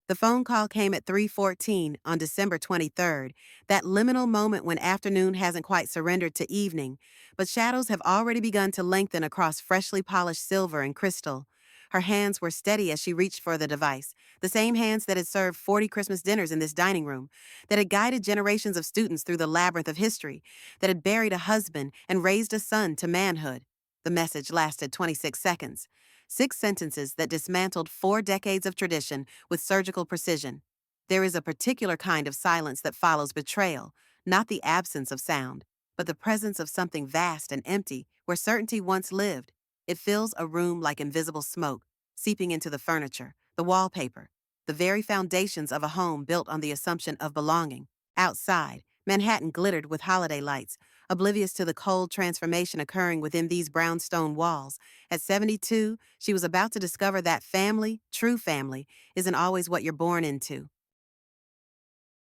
The phone call came at 3:14 on December 23rd, that liminal moment when afternoon hasn't quite surrendered to evening, but shadows have already begun to lengthen across freshly polished silver and crystal. Her hands were steady as she reached for the device, the same hands that had served 40 Christmas dinners in this dining room, that had guided generations of students through the labyrinth of history, that had buried a husband and raised a son to manhood. The message lasted 26 seconds. 6 sentences that dismantled 4 decades of tradition with surgical precision. There is a particular kind of silence that follows betrayal, not the absence of sound, but the presence of something vast and empty where certainty once lived. It fills a room like invisible smoke, seeping into the furniture, the wallpaper, the very foundations of a home built on the assumption of belonging. Outside, Manhattan glittered with holiday lights, oblivious to the cold transformation occurring within these brownstone walls. At 72, she was about to discover that family, true family, isn't always what you're born into.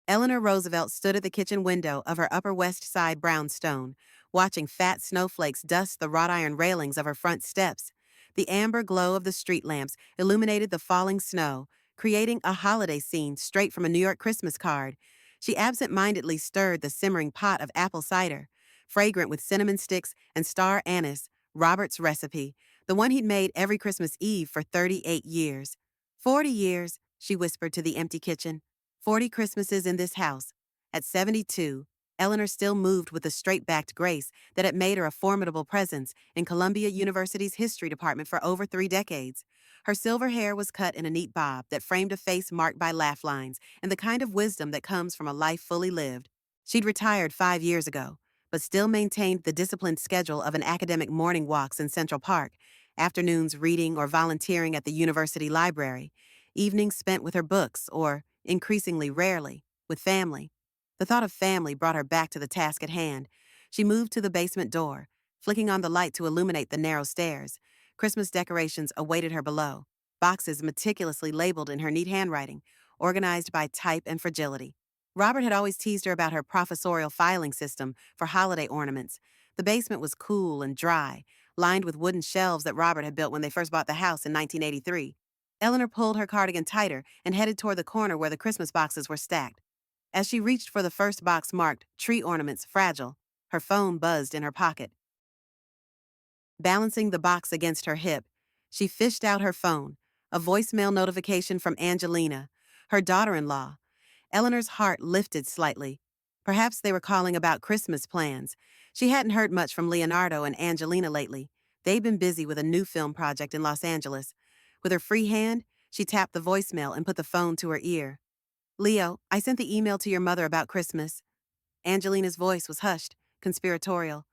Eleanor Roosevelt stood at the kitchen window of her Upper West Side brownstone, watching fat snowflakes dust the wrought iron railings of her front steps. The amber glow of the street lamps illuminated the falling snow, creating a holiday scene straight from a New York Christmas card. She absent-mindedly stirred the simmering pot of apple cider, fragrant with cinnamon sticks and star anise, Robert's recipe, the one he'd made every Christmas Eve for 38 years. 40 years, she whispered to the empty kitchen. 40 Christmases in this house. At 72, Eleanor still moved with the straight-backed grace that had made her a formidable presence in Columbia University's history department for over 3 decades. Her silver hair was cut in a neat bob that framed a face marked by laugh lines and the kind of wisdom that comes from a life fully lived. She'd retired 5 years ago, but still maintained the disciplined schedule of an academic morning walks in Central Park, afternoons reading or volunteering at the university library, evenings spent with her books or, increasingly rarely, with family. The thought of family brought her back to the task at hand. She moved to the basement door, flicking on the light to illuminate the narrow stairs. Christmas decorations awaited her below, boxes meticulously labeled in her neat handwriting, organized by type and fragility. Robert had always teased her about her professorial filing system for holiday ornaments. The basement was cool and dry, lined with wooden shelves that Robert had built when they first bought the house in 1983. Eleanor pulled her cardigan tighter and headed toward the corner where the Christmas boxes were stacked. As she reached for the first box marked Tree Ornaments Fragile, her phone buzzed in her pocket. Balancing the box against her hip, she fished out her phone, a voicemail notification from Angelina, her daughter-in-law. Eleanor's heart lifted slightly. Perhaps they were calling about Christmas plans. She hadn't heard much from Leonardo and Angelina lately. They'd been busy with a new film project in Los Angeles. With her free hand, she tapped the voicemail and put the phone to her ear. Leo, I sent the email to your mother about Christmas. Angelina's voice was hushed, conspiratorial.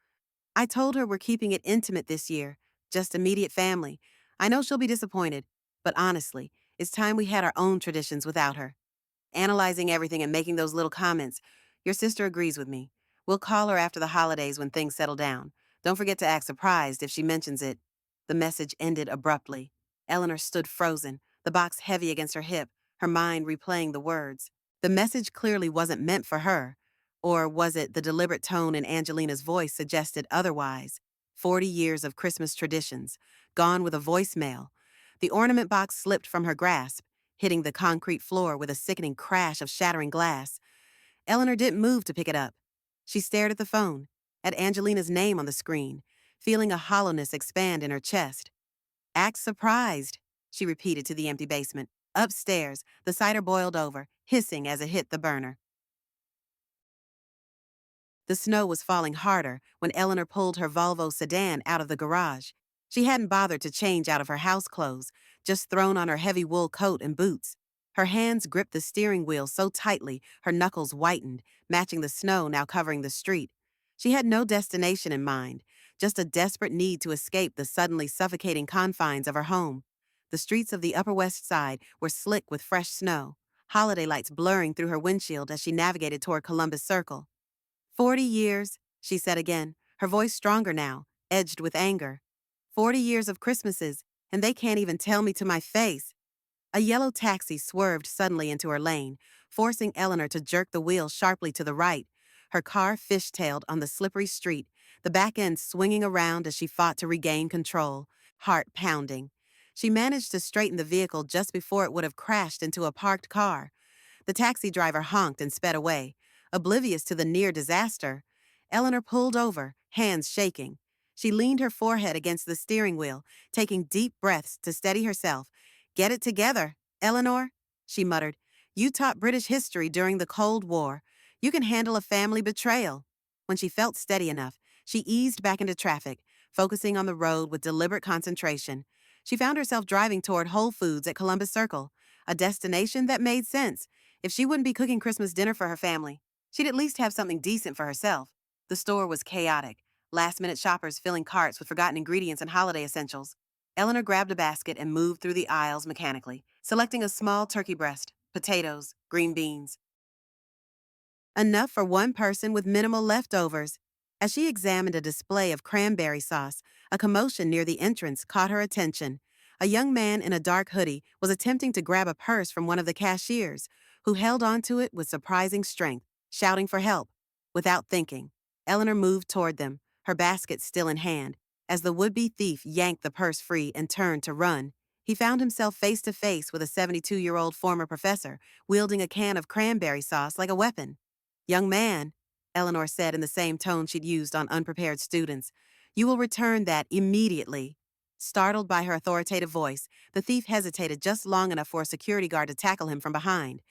I told her we're keeping it intimate this year, just immediate family. I know she'll be disappointed, but honestly, it's time we had our own traditions without her. Analyzing everything and making those little comments. Your sister agrees with me. We'll call her after the holidays when things settle down. Don't forget to act surprised if she mentions it. The message ended abruptly. Eleanor stood frozen, the box heavy against her hip, her mind replaying the words. The message clearly wasn't meant for her. Or was it the deliberate tone in Angelina's voice suggested otherwise? 40 years of Christmas traditions, gone with a voicemail. The ornament box slipped from her grasp, hitting the concrete floor with a sickening crash of shattering glass. Eleanor didn't move to pick it up. She stared at the phone, at Angelina's name on the screen, feeling a hollowness expand in her chest. Act surprised, she repeated to the empty basement. Upstairs, the cider boiled over, hissing as it hit the burner. The snow was falling harder when Eleanor pulled her Volvo sedan out of the garage. She hadn't bothered to change out of her house clothes, just thrown on her heavy wool coat and boots. Her hands gripped the steering wheel so tightly her knuckles whitened, matching the snow now covering the street. She had no destination in mind, just a desperate need to escape the suddenly suffocating confines of her home. The streets of the Upper West Side were slick with fresh snow, holiday lights blurring through her windshield as she navigated toward Columbus Circle. 40 years, she said again, her voice stronger now, edged with anger. 40 years of Christmases, and they can't even tell me to my face. A yellow taxi swerved suddenly into her lane, forcing Eleanor to jerk the wheel sharply to the right. Her car fishtailed on the slippery street, the back end swinging around as she fought to regain control, heart pounding. She managed to straighten the vehicle just before it would have crashed into a parked car. The taxi driver honked and sped away. Oblivious to the near disaster, Eleanor pulled over, hands shaking. She leaned her forehead against the steering wheel, taking deep breaths to steady herself. Get it together, Eleanor, she muttered. You taught British history during the Cold War. You can handle a family betrayal. When she felt steady enough, she eased back into traffic, focusing on the road with deliberate concentration. She found herself driving toward Whole Foods at Columbus Circle, a destination that made sense. If she wouldn't be cooking Christmas dinner for her family, she'd at least have something decent for herself. The store was chaotic, last-minute shoppers filling carts with forgotten ingredients and holiday essentials. Eleanor grabbed a basket and moved through the aisles mechanically, selecting a small turkey breast, potatoes, green beans. Enough for one person with minimal leftovers. As she examined a display of cranberry sauce, a commotion near the entrance caught her attention. A young man in a dark hoodie was attempting to grab a purse from one of the cashiers, who held onto it with surprising strength, shouting for help. Without thinking, Eleanor moved toward them, her basket still in hand. As the would-be thief yanked the purse free and turned to run, he found himself face to face with a 72-year-old former professor, wielding a can of cranberry sauce like a weapon. Young man, Eleanor said in the same tone she'd used on unprepared students, you will return that immediately. Startled by her authoritative voice, the thief hesitated just long enough for a security guard to tackle him from behind.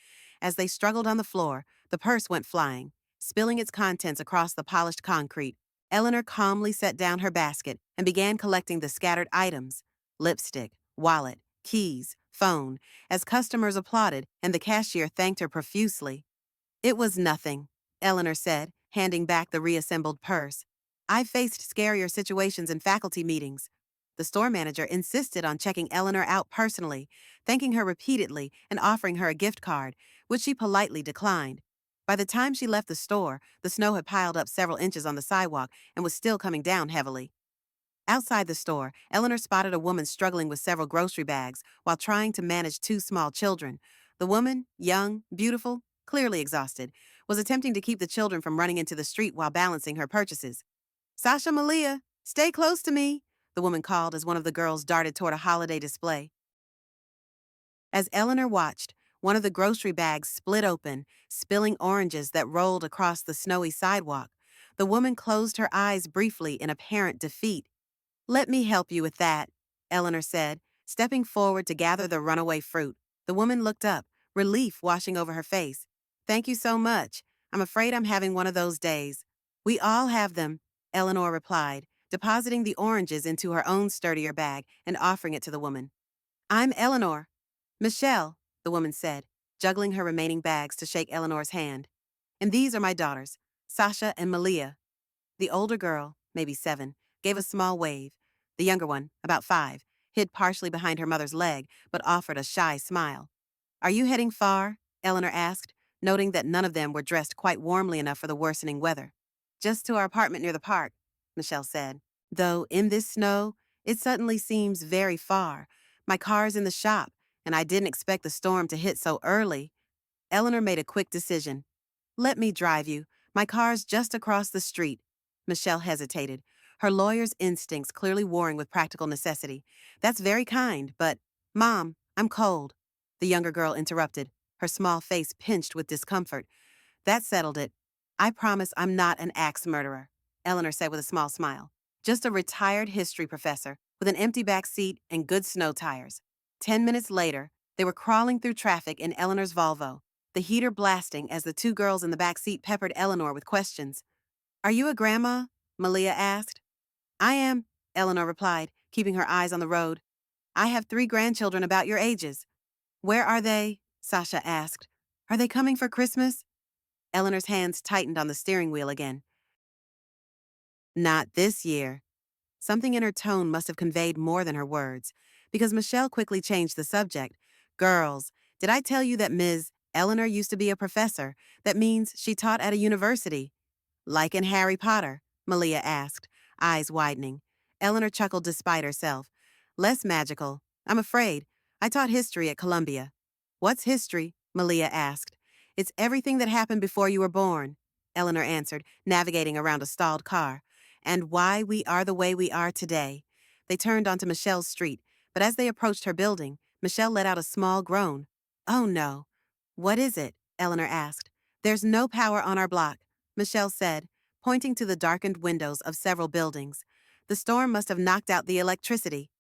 As they struggled on the floor, the purse went flying, spilling its contents across the polished concrete. Eleanor calmly set down her basket and began collecting the scattered items: lipstick, wallet, keys, phone, as customers applauded and the cashier thanked her profusely. It was nothing, Eleanor said, handing back the reassembled purse. I've faced scarier situations in faculty meetings. The store manager insisted on checking Eleanor out personally, thanking her repeatedly and offering her a gift card, which she politely declined. By the time she left the store, the snow had piled up several inches on the sidewalk and was still coming down heavily. Outside the store, Eleanor spotted a woman struggling with several grocery bags while trying to manage two small children. The woman, young, beautiful, clearly exhausted, was attempting to keep the children from running into the street while balancing her purchases. Sasha Malia, stay close to me, the woman called as one of the girls darted toward a holiday display. As Eleanor watched, one of the grocery bags split open, spilling oranges that rolled across the snowy sidewalk. The woman closed her eyes briefly in apparent defeat. Let me help you with that, Eleanor said, stepping forward to gather the runaway fruit. The woman looked up, relief washing over her face. Thank you so much. I'm afraid I'm having one of those days. We all have them, Eleanor replied, depositing the oranges into her own sturdier bag and offering it to the woman. I'm Eleanor. Michelle, the woman said, juggling her remaining bags to shake Eleanor's hand. And these are my daughters, Sasha and Malia. The older girl, maybe 7, gave a small wave. The younger one, about 5, hid partially behind her mother's leg, but offered a shy smile. Are you heading far? Eleanor asked, noting that none of them were dressed quite warmly enough for the worsening weather. Just to our apartment near the park, Michelle said. Though in this snow, it suddenly seems very far. My car's in the shop, and I didn't expect the storm to hit so early. Eleanor made a quick decision. Let me drive you. My car's just across the street. Michelle hesitated, her lawyer's instincts clearly warring with practical necessity. That's very kind, but, Mom, I'm cold. The younger girl interrupted, her small face pinched with discomfort. That settled it. I promise I'm not an axe murderer, Eleanor said with a small smile. Just a retired history professor with an empty back seat and good snow tires. 10 minutes later, they were crawling through traffic in Eleanor's Volvo, the heater blasting as the two girls in the back seat peppered Eleanor with questions. Are you a grandma? Malia asked. I am, Eleanor replied, keeping her eyes on the road. I have 3 grandchildren about your ages. Where are they? Sasha asked. Are they coming for Christmas? Eleanor's hands tightened on the steering wheel again. Not this year. Something in her tone must have conveyed more than her words, because Michelle quickly changed the subject. Girls, did I tell you that Ms. Eleanor used to be a professor? That means she taught at a university. Like in Harry Potter? Malia asked, eyes widening. Eleanor chuckled despite herself. Less magical, I'm afraid. I taught history at Columbia. What's history? Malia asked. It's everything that happened before you were born, Eleanor answered, navigating around a stalled car. And why we are the way we are today. They turned onto Michelle's street, But as they approached her building, Michelle let out a small groan. Oh no. What is it? Eleanor asked. There's no power on our block, Michelle said, pointing to the darkened windows of several buildings. The storm must have knocked out the electricity.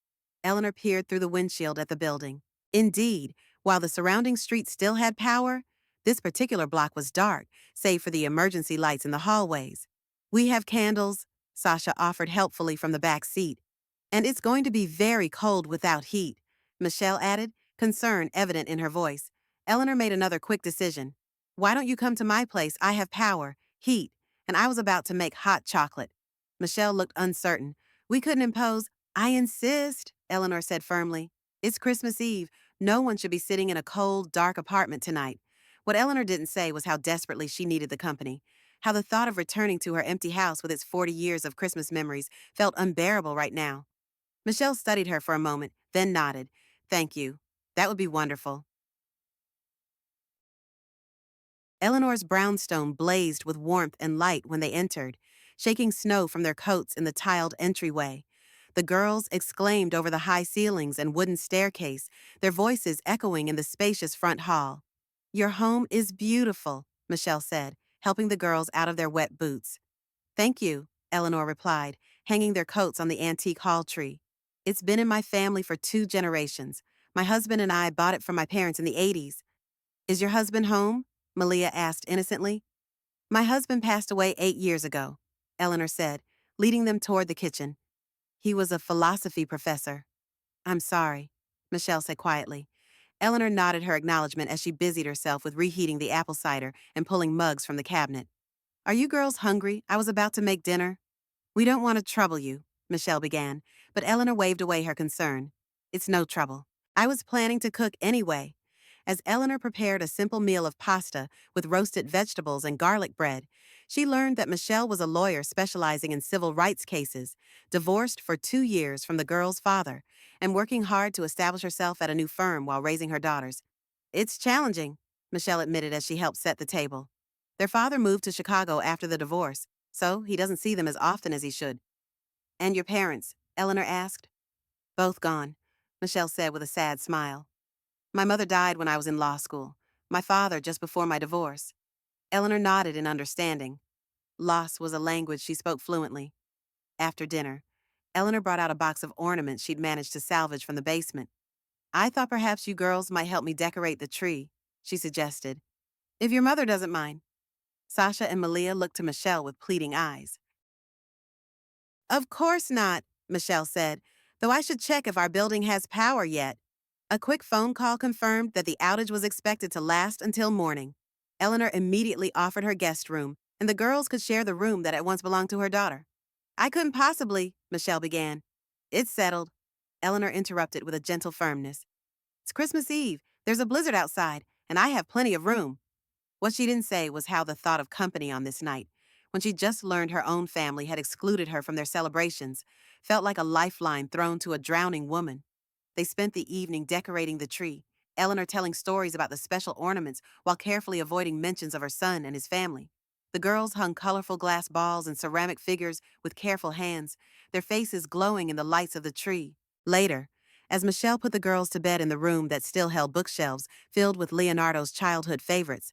Eleanor peered through the windshield at the building. Indeed, while the surrounding streets still had power, this particular block was dark, save for the emergency lights in the hallways. We have candles, Sasha offered helpfully from the back seat. And it's going to be very cold without heat, Michelle added, concern evident in her voice. Eleanor made another quick decision. Why don't you come to my place? I have power, heat, and I was about to make hot chocolate. Michelle looked uncertain. We couldn't impose. I insist, Eleanor said firmly. It's Christmas Eve. No one should be sitting in a cold, dark apartment tonight. What Eleanor didn't say was how desperately she needed the company, how the thought of returning to her empty house with its 40 years of Christmas memories felt unbearable right now. Michelle studied her for a moment, then nodded. Thank you. That would be wonderful. Eleanor's brownstone blazed with warmth and light when they entered, shaking snow from their coats in the tiled entryway. The girls exclaimed over the high ceilings and wooden staircase, their voices echoing in the spacious front hall. Your home is beautiful, Michelle said, helping the girls out of their wet boots. Thank you, Eleanor replied, hanging their coats on the antique hall tree. It's been in my family for 2 generations. My husband and I bought it from my parents in the 80s. Is your husband home? Malia asked innocently. My husband passed away 8 years ago, Eleanor said, leading them toward the kitchen. He was a philosophy professor. I'm sorry, Michelle said quietly. Eleanor nodded her acknowledgement as she busied herself with reheating the apple cider and pulling mugs from the cabinet. Are you girls hungry? I was about to make dinner. We don't want to trouble you, Michelle began, but Eleanor waved away her concern. It's no trouble. I was planning to cook anyway. As Eleanor prepared a simple meal of pasta with roasted vegetables and garlic bread, she learned that Michelle was a lawyer specializing in civil rights cases, divorced for 2 years from the girl's father, and working hard to establish herself at a new firm while raising her daughters. It's challenging, Michelle admitted as she helped set the table. Their father moved to Chicago after the divorce, so he doesn't see them as often as he should. And your parents? Eleanor asked. Both gone, Michelle said with a sad smile. My mother died when I was in law school. My father just before my divorce. Eleanor nodded in understanding. Loss was a language she spoke fluently. After dinner, Eleanor brought out a box of ornaments she'd managed to salvage from the basement. I thought perhaps you girls might help me decorate the tree, she suggested. If your mother doesn't mind. Sasha and Malia looked to Michelle with pleading eyes. Of course not, Michelle said, though I should check if our building has power yet. A quick phone call confirmed that the outage was expected to last until morning. Eleanor immediately offered her guest room, and the girls could share the room that had once belonged to her daughter. I couldn't possibly, Michelle began. It's settled, Eleanor interrupted with a gentle firmness. It's Christmas Eve. There's a blizzard outside, and I have plenty of room. What she didn't say was how the thought of company on this night, when she just learned her own family had excluded her from their celebrations, felt like a lifeline thrown to a drowning woman. They spent the evening decorating the tree, Eleanor telling stories about the special ornaments while carefully avoiding mentions of her son and his family. The girls hung colorful glass balls and ceramic figures with careful hands, their faces glowing in the lights of the tree. Later, as Michelle put the girls to bed in the room that still held bookshelves filled with Leonardo's childhood favorites,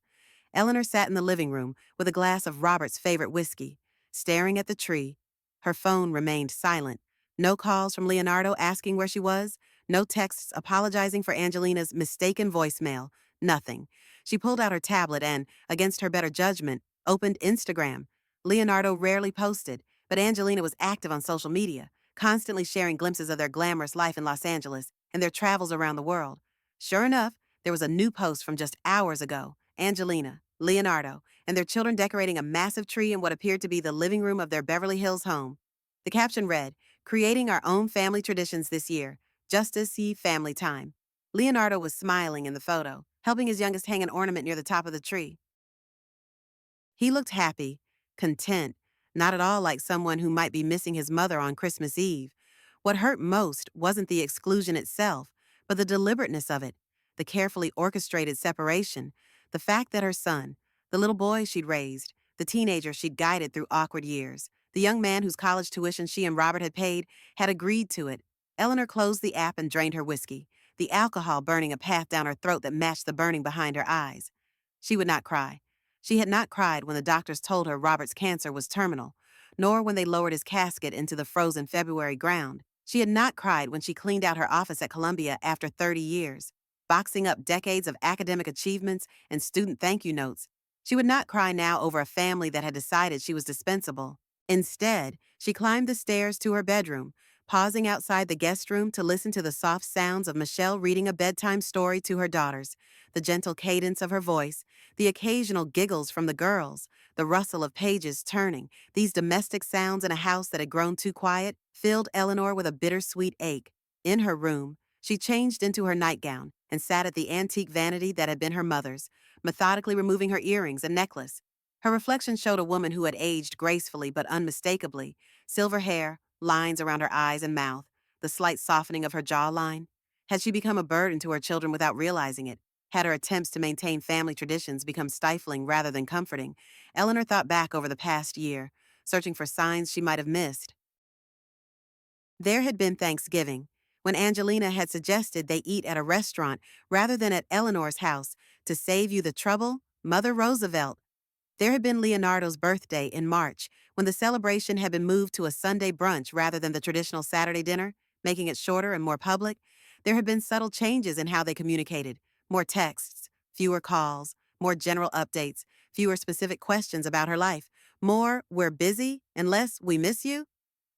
Eleanor sat in the living room with a glass of Robert's favorite whiskey, staring at the tree. Her phone remained silent. No calls from Leonardo asking where she was, no texts apologizing for Angelina's mistaken voicemail, nothing. She pulled out her tablet and, against her better judgment, opened Instagram. Leonardo rarely posted, but Angelina was active on social media, constantly sharing glimpses of their glamorous life in Los Angeles and their travels around the world. Sure enough, there was a new post from just hours ago. Angelina, Leonardo, and their children decorating a massive tree in what appeared to be the living room of their Beverly Hills home. The caption read, "Creating our own family traditions this year. Just to see family time." Leonardo was smiling in the photo, helping his youngest hang an ornament near the top of the tree. He looked happy, content, not at all like someone who might be missing his mother on Christmas Eve. What hurt most wasn't the exclusion itself, but the deliberateness of it, the carefully orchestrated separation, the fact that her son, the little boy she'd raised, the teenager she'd guided through awkward years, the young man whose college tuition she and Robert had paid, had agreed to it, Eleanor closed the app and drained her whiskey, the alcohol burning a path down her throat that matched the burning behind her eyes. She would not cry. She had not cried when the doctors told her Robert's cancer was terminal, nor when they lowered his casket into the frozen February ground. She had not cried when she cleaned out her office at Columbia after 30 years, boxing up decades of academic achievements and student thank you notes. She would not cry now over a family that had decided she was dispensable. Instead, she climbed the stairs to her bedroom, pausing outside the guest room to listen to the soft sounds of Michelle reading a bedtime story to her daughters, the gentle cadence of her voice, the occasional giggles from the girls, the rustle of pages turning. These domestic sounds in a house that had grown too quiet filled Eleanor with a bittersweet ache. In her room, she changed into her nightgown and sat at the antique vanity that had been her mother's, methodically removing her earrings and necklace. Her reflection showed a woman who had aged gracefully but unmistakably, silver hair, lines around her eyes and mouth, the slight softening of her jawline. Had she become a burden to her children without realizing it? Had her attempts to maintain family traditions become stifling rather than comforting? Eleanor thought back over the past year, searching for signs she might have missed. There had been Thanksgiving, when Angelina had suggested they eat at a restaurant rather than at Eleanor's house to save you the trouble. Mother Roosevelt. There had been Leonardo's birthday in March, when the celebration had been moved to a Sunday brunch rather than the traditional Saturday dinner, making it shorter and more public. There had been subtle changes in how they communicated, more texts, fewer calls, more general updates, fewer specific questions about her life, more "we're busy" and less "we miss you."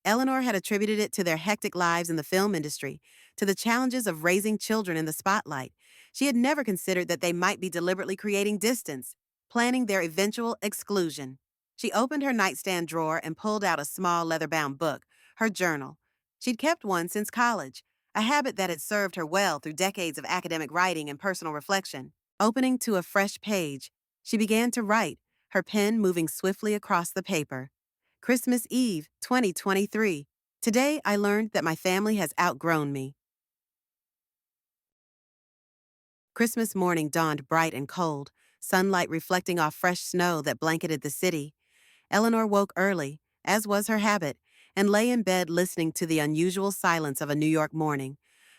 Eleanor had attributed it to their hectic lives in the film industry, to the challenges of raising children in the spotlight. She had never considered that they might be deliberately creating distance, planning their eventual exclusion. She opened her nightstand drawer and pulled out a small leather-bound book, her journal. She'd kept one since college, a habit that had served her well through decades of academic writing and personal reflection. Opening to a fresh page, she began to write, her pen moving swiftly across the paper. Christmas Eve, 2023. Today I learned that my family has outgrown me. Christmas morning dawned bright and cold, sunlight reflecting off fresh snow that blanketed the city. Eleanor woke early, as was her habit, and lay in bed listening to the unusual silence of a New York morning.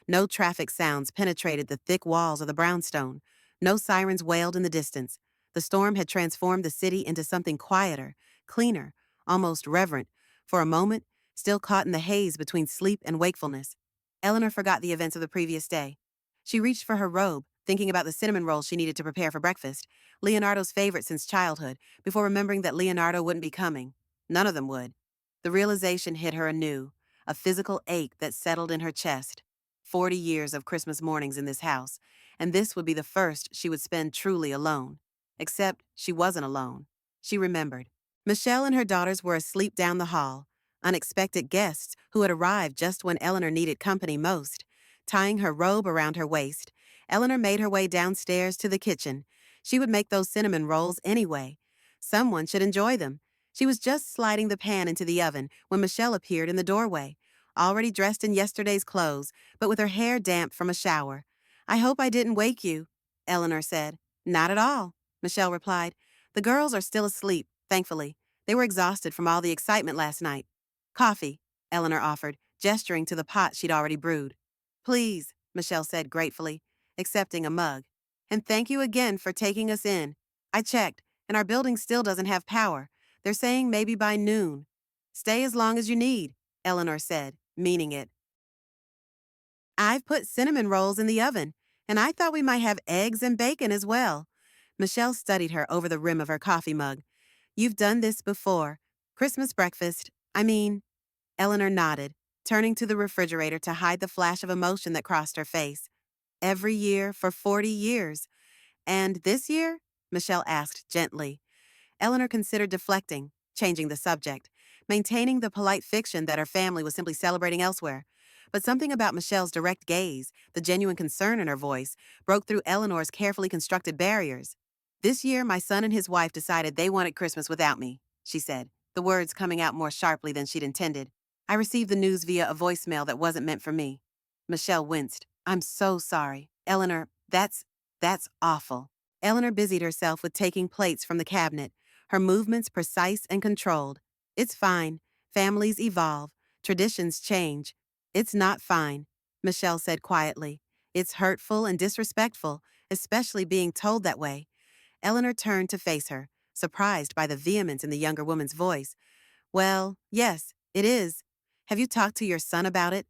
No traffic sounds penetrated the thick walls of the brownstone. No sirens wailed in the distance. The storm had transformed the city into something quieter, cleaner, almost reverent. For a moment, still caught in the haze between sleep and wakefulness, Eleanor forgot the events of the previous day. She reached for her robe, thinking about the cinnamon rolls she needed to prepare for breakfast, Leonardo's favorite since childhood, before remembering that Leonardo wouldn't be coming. None of them would. The realization hit her anew, a physical ache that settled in her chest. 40 years of Christmas mornings in this house, and this would be the first she would spend truly alone. Except she wasn't alone. She remembered. Michelle and her daughters were asleep down the hall, unexpected guests who had arrived just when Eleanor needed company most. Tying her robe around her waist, Eleanor made her way downstairs to the kitchen. She would make those cinnamon rolls anyway. Someone should enjoy them. She was just sliding the pan into the oven when Michelle appeared in the doorway, already dressed in yesterday's clothes, but with her hair damp from a shower. "I hope I didn't wake you," Eleanor said. "Not at all," Michelle replied. "The girls are still asleep, thankfully. They were exhausted from all the excitement last night." "Coffee," Eleanor offered, gesturing to the pot she'd already brewed. "Please," Michelle said gratefully, accepting a mug. "And thank you again for taking us in. I checked, and our building still doesn't have power. They're saying maybe by noon." "Stay as long as you need," Eleanor said, meaning it. "I've put cinnamon rolls in the oven, and I thought we might have eggs and bacon as well." Michelle studied her over the rim of her coffee mug. "You've done this before. Christmas breakfast, I mean." Eleanor nodded, turning to the refrigerator to hide the flash of emotion that crossed her face. "Every year for 40 years. And this year?" Michelle asked gently. Eleanor considered deflecting, changing the subject, maintaining the polite fiction that her family was simply celebrating elsewhere. But something about Michelle's direct gaze, the genuine concern in her voice, broke through Eleanor's carefully constructed barriers. "This year, my son and his wife decided they wanted Christmas without me," she said, the words coming out more sharply than she'd intended. "I received the news via a voicemail that wasn't meant for me." Michelle winced. "I'm so sorry. Eleanor, that's awful." Eleanor busied herself with taking plates from the cabinet, her movements precise and controlled. "It's fine. Families evolve. Traditions change. It's not fine, Michelle said quietly. It's hurtful and disrespectful, especially being told that way. Eleanor turned to face her, surprised by the vehemence in the younger woman's voice. Well, yes, it is. Have you talked to your son about it?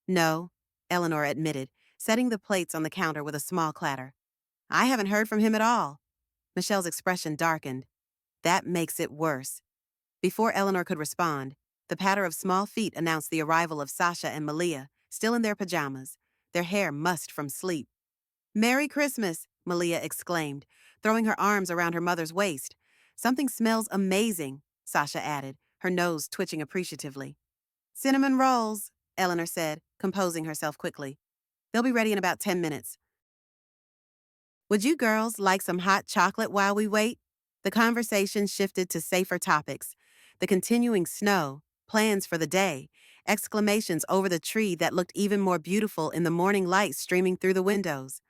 No, Eleanor admitted, setting the plates on the counter with a small clatter. I haven't heard from him at all. Michelle's expression darkened. That makes it worse. Before Eleanor could respond, the patter of small feet announced the arrival of Sasha and Malia, still in their pajamas, their hair mussed from sleep. Merry Christmas, Malia exclaimed, throwing her arms around her mother's waist. Something smells amazing, Sasha added, her nose twitching appreciatively. Cinnamon rolls, Eleanor said, composing herself quickly. They'll be ready in about 10 minutes. Would you girls like some hot chocolate while we wait? The conversation shifted to safer topics. The continuing snow, plans for the day, exclamations over the tree that looked even more beautiful in the morning light streaming through the windows.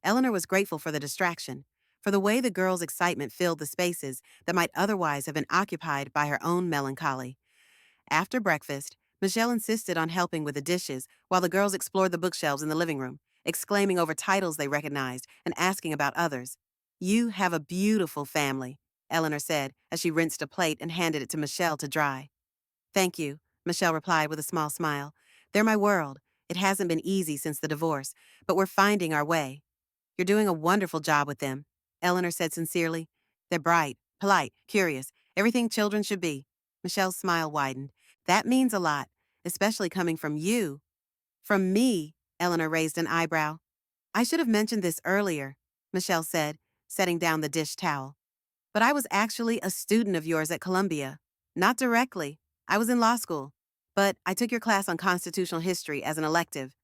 Eleanor was grateful for the distraction, for the way the girls' excitement filled the spaces that might otherwise have been occupied by her own melancholy. After breakfast, Michelle insisted on helping with the dishes while the girls explored the bookshelves in the living room, exclaiming over titles they recognized and asking about others. You have a beautiful family, Eleanor said as she rinsed a plate and handed it to Michelle to dry. Thank you, Michelle replied with a small smile. They're my world. It hasn't been easy since the divorce, but we're finding our way. You're doing a wonderful job with them, Eleanor said sincerely. They're bright, polite, curious, everything children should be. Michelle's smile widened. That means a lot, especially coming from you. From me, Eleanor raised an eyebrow. I should have mentioned this earlier, Michelle said, setting down the dish towel. But I was actually a student of yours at Columbia. Not directly. I was in law school. But I took your class on constitutional history as an elective.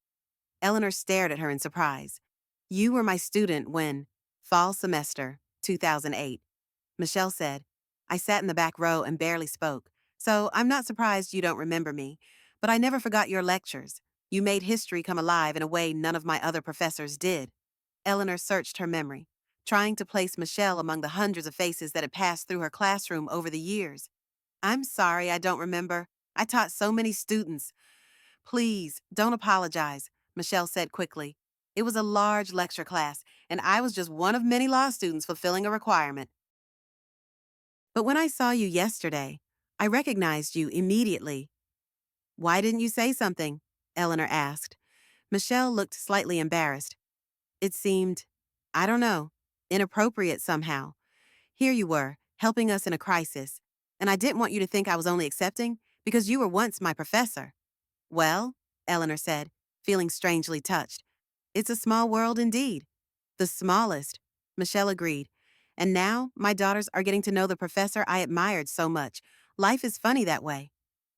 Eleanor stared at her in surprise. You were my student when, fall semester, 2008. Michelle said, I sat in the back row and barely spoke, so I'm not surprised you don't remember me. But I never forgot your lectures. You made history come alive in a way none of my other professors did. Eleanor searched her memory, trying to place Michelle among the hundreds of faces that had passed through her classroom over the years. I'm sorry I don't remember. I taught so many students. Please, don't apologize, Michelle said quickly. It was a large lecture class, and I was just one of many law students fulfilling a requirement. But when I saw you yesterday, I recognized you immediately. Why didn't you say something? Eleanor asked. Michelle looked slightly embarrassed. It seemed, I don't know, inappropriate somehow. Here you were, helping us in a crisis, and I didn't want you to think I was only accepting because you were once my professor. Well, Eleanor said, feeling strangely touched. It's a small world indeed. The smallest, Michelle agreed. And now my daughters are getting to know the professor I admired so much. Life is funny that way.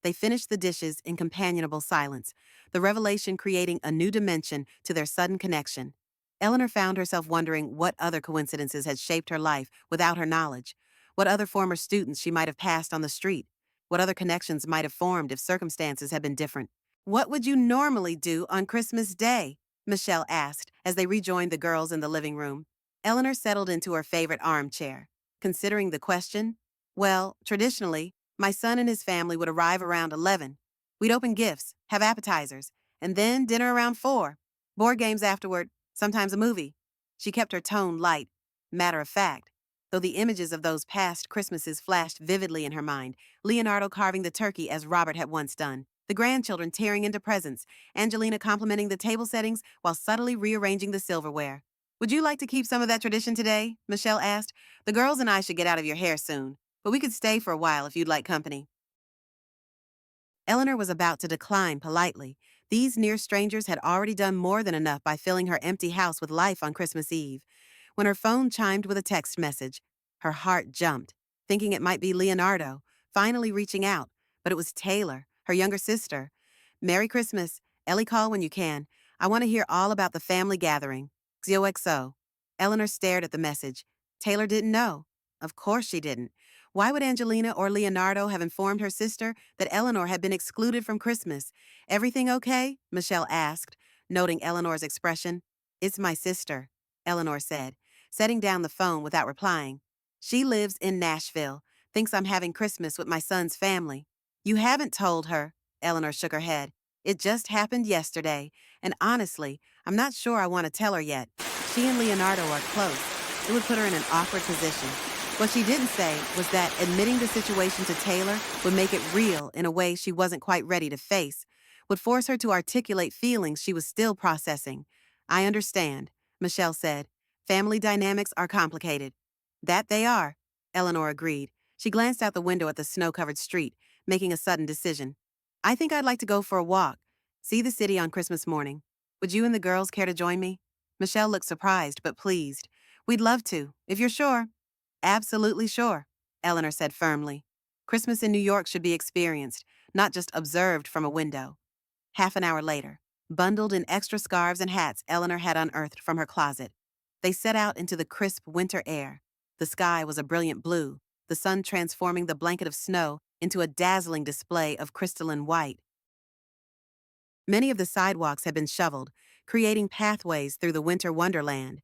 They finished the dishes in companionable silence, the revelation creating a new dimension to their sudden connection. Eleanor found herself wondering what other coincidences had shaped her life without her knowledge, what other former students she might have passed on the street, what other connections might have formed if circumstances had been different. What would you normally do on Christmas Day? Michelle asked as they rejoined the girls in the living room. Eleanor settled into her favorite armchair. Considering the question, well, traditionally, my son and his family would arrive around 11. We'd open gifts, have appetizers, and then dinner around 4. Board games afterward, sometimes a movie. She kept her tone light, matter of fact, though the images of those past Christmases flashed vividly in her mind, Leonardo carving the turkey as Robert had once done, the grandchildren tearing into presents, Angelina complimenting the table settings while subtly rearranging the silverware. Would you like to keep some of that tradition today? Michelle asked. The girls and I should get out of your hair soon, but we could stay for a while if you'd like company. Eleanor was about to decline politely. These near strangers had already done more than enough by filling her empty house with life on Christmas Eve. When her phone chimed with a text message, her heart jumped, thinking it might be Leonardo, finally reaching out, but it was Taylor, her younger sister. Merry Christmas. Ellie, call when you can. I want to hear all about the family gathering. XOXO. Eleanor stared at the message. Taylor didn't know. Of course she didn't. Why would Angelina or Leonardo have informed her sister that Eleanor had been excluded from Christmas? Everything okay? Michelle asked, noting Eleanor's expression. It's my sister, Eleanor said, setting down the phone without replying. She lives in Nashville, thinks I'm having Christmas with my son's family. You haven't told her, Eleanor shook her head. It just happened yesterday, and honestly, I'm not sure I want to tell her yet. She and Leonardo are close. It would put her in an awkward position. What she didn't say was that admitting the situation to Taylor would make it real in a way she wasn't quite ready to face, would force her to articulate feelings she was still processing. I understand, Michelle said. Family dynamics are complicated. That they are, Eleanor agreed. She glanced out the window at the snow-covered street, making a sudden decision. I think I'd like to go for a walk, see the city on Christmas morning. Would you and the girls care to join me? Michelle looked surprised but pleased. We'd love to, if you're sure. Absolutely sure, Eleanor said firmly. Christmas in New York should be experienced, not just observed from a window. Half an hour later, bundled in extra scarves and hats Eleanor had unearthed from her closet, they set out into the crisp winter air. The sky was a brilliant blue, the sun transforming the blanket of snow into a dazzling display of crystalline white. Many of the sidewalks had been shoveled, creating pathways through the winter wonderland.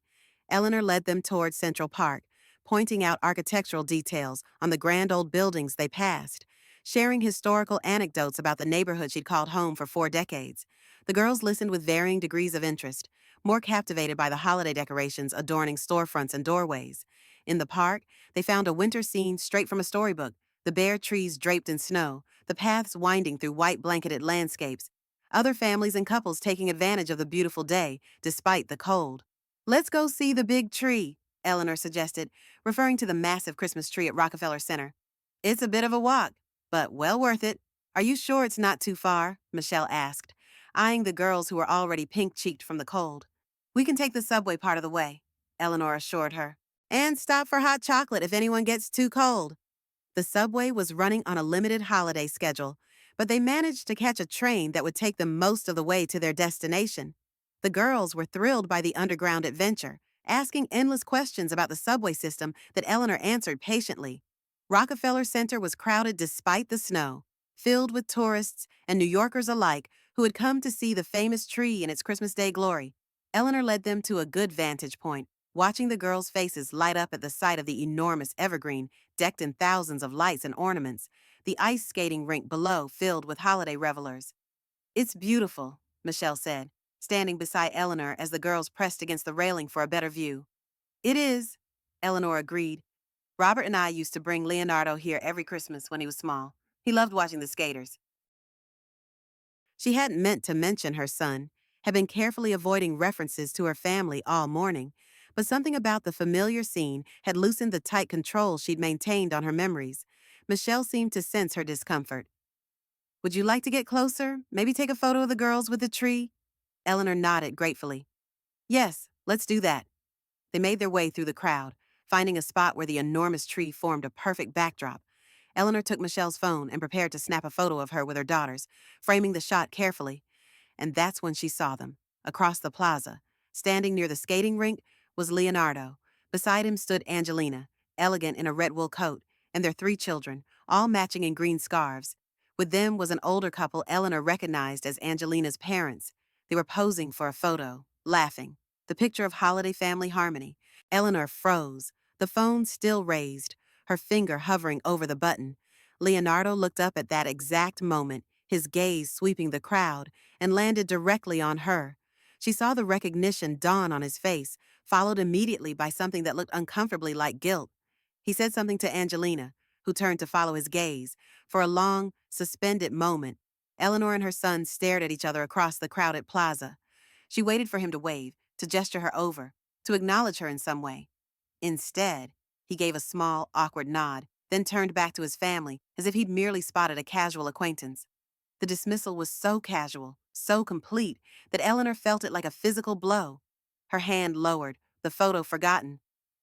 Eleanor led them toward Central Park, pointing out architectural details on the grand old buildings they passed, sharing historical anecdotes about the neighborhood she'd called home for 4 decades. The girls listened with varying degrees of interest, more captivated by the holiday decorations adorning storefronts and doorways. In the park, they found a winter scene straight from a storybook, the bare trees draped in snow, the paths winding through white blanketed landscapes, other families and couples taking advantage of the beautiful day, despite the cold. Let's go see the big tree, Eleanor suggested, referring to the massive Christmas tree at Rockefeller Center. It's a bit of a walk, but well worth it. Are you sure it's not too far? Michelle asked, eyeing the girls who were already pink-cheeked from the cold. We can take the subway part of the way, Eleanor assured her. And stop for hot chocolate if anyone gets too cold. The subway was running on a limited holiday schedule, but they managed to catch a train that would take them most of the way to their destination. The girls were thrilled by the underground adventure, asking endless questions about the subway system that Eleanor answered patiently. Rockefeller Center was crowded despite the snow, filled with tourists and New Yorkers alike who had come to see the famous tree in its Christmas Day glory. Eleanor led them to a good vantage point, watching the girls' faces light up at the sight of the enormous evergreen decked in thousands of lights and ornaments, the ice skating rink below filled with holiday revelers. It's beautiful, Michelle said, standing beside Eleanor as the girls pressed against the railing for a better view. It is, Eleanor agreed. Robert and I used to bring Leonardo here every Christmas when he was small. He loved watching the skaters. She hadn't meant to mention her son, had been carefully avoiding references to her family all morning, but something about the familiar scene had loosened the tight control she'd maintained on her memories. Michelle seemed to sense her discomfort. Would you like to get closer? Maybe take a photo of the girls with the tree? Eleanor nodded gratefully. Yes, let's do that. They made their way through the crowd, finding a spot where the enormous tree formed a perfect backdrop. Eleanor took Michelle's phone and prepared to snap a photo of her with her daughters, framing the shot carefully. And that's when she saw them, across the plaza. Standing near the skating rink was Leonardo. Beside him stood Angelina, elegant in a red wool coat, and their 3 children, all matching in green scarves. With them was an older couple Eleanor recognized as Angelina's parents. They were posing for a photo, laughing, the picture of holiday family harmony. Eleanor froze, the phone still raised, her finger hovering over the button. Leonardo looked up at that exact moment, his gaze sweeping the crowd, and landed directly on her. She saw the recognition dawn on his face, followed immediately by something that looked uncomfortably like guilt. He said something to Angelina, who turned to follow his gaze. For a long, suspended moment, Eleanor and her son stared at each other across the crowded plaza. She waited for him to wave, to gesture her over, to acknowledge her in some way. Instead, he gave a small, awkward nod, then turned back to his family as if he'd merely spotted a casual acquaintance. The dismissal was so casual, so complete, that Eleanor felt it like a physical blow. Her hand lowered, the photo forgotten.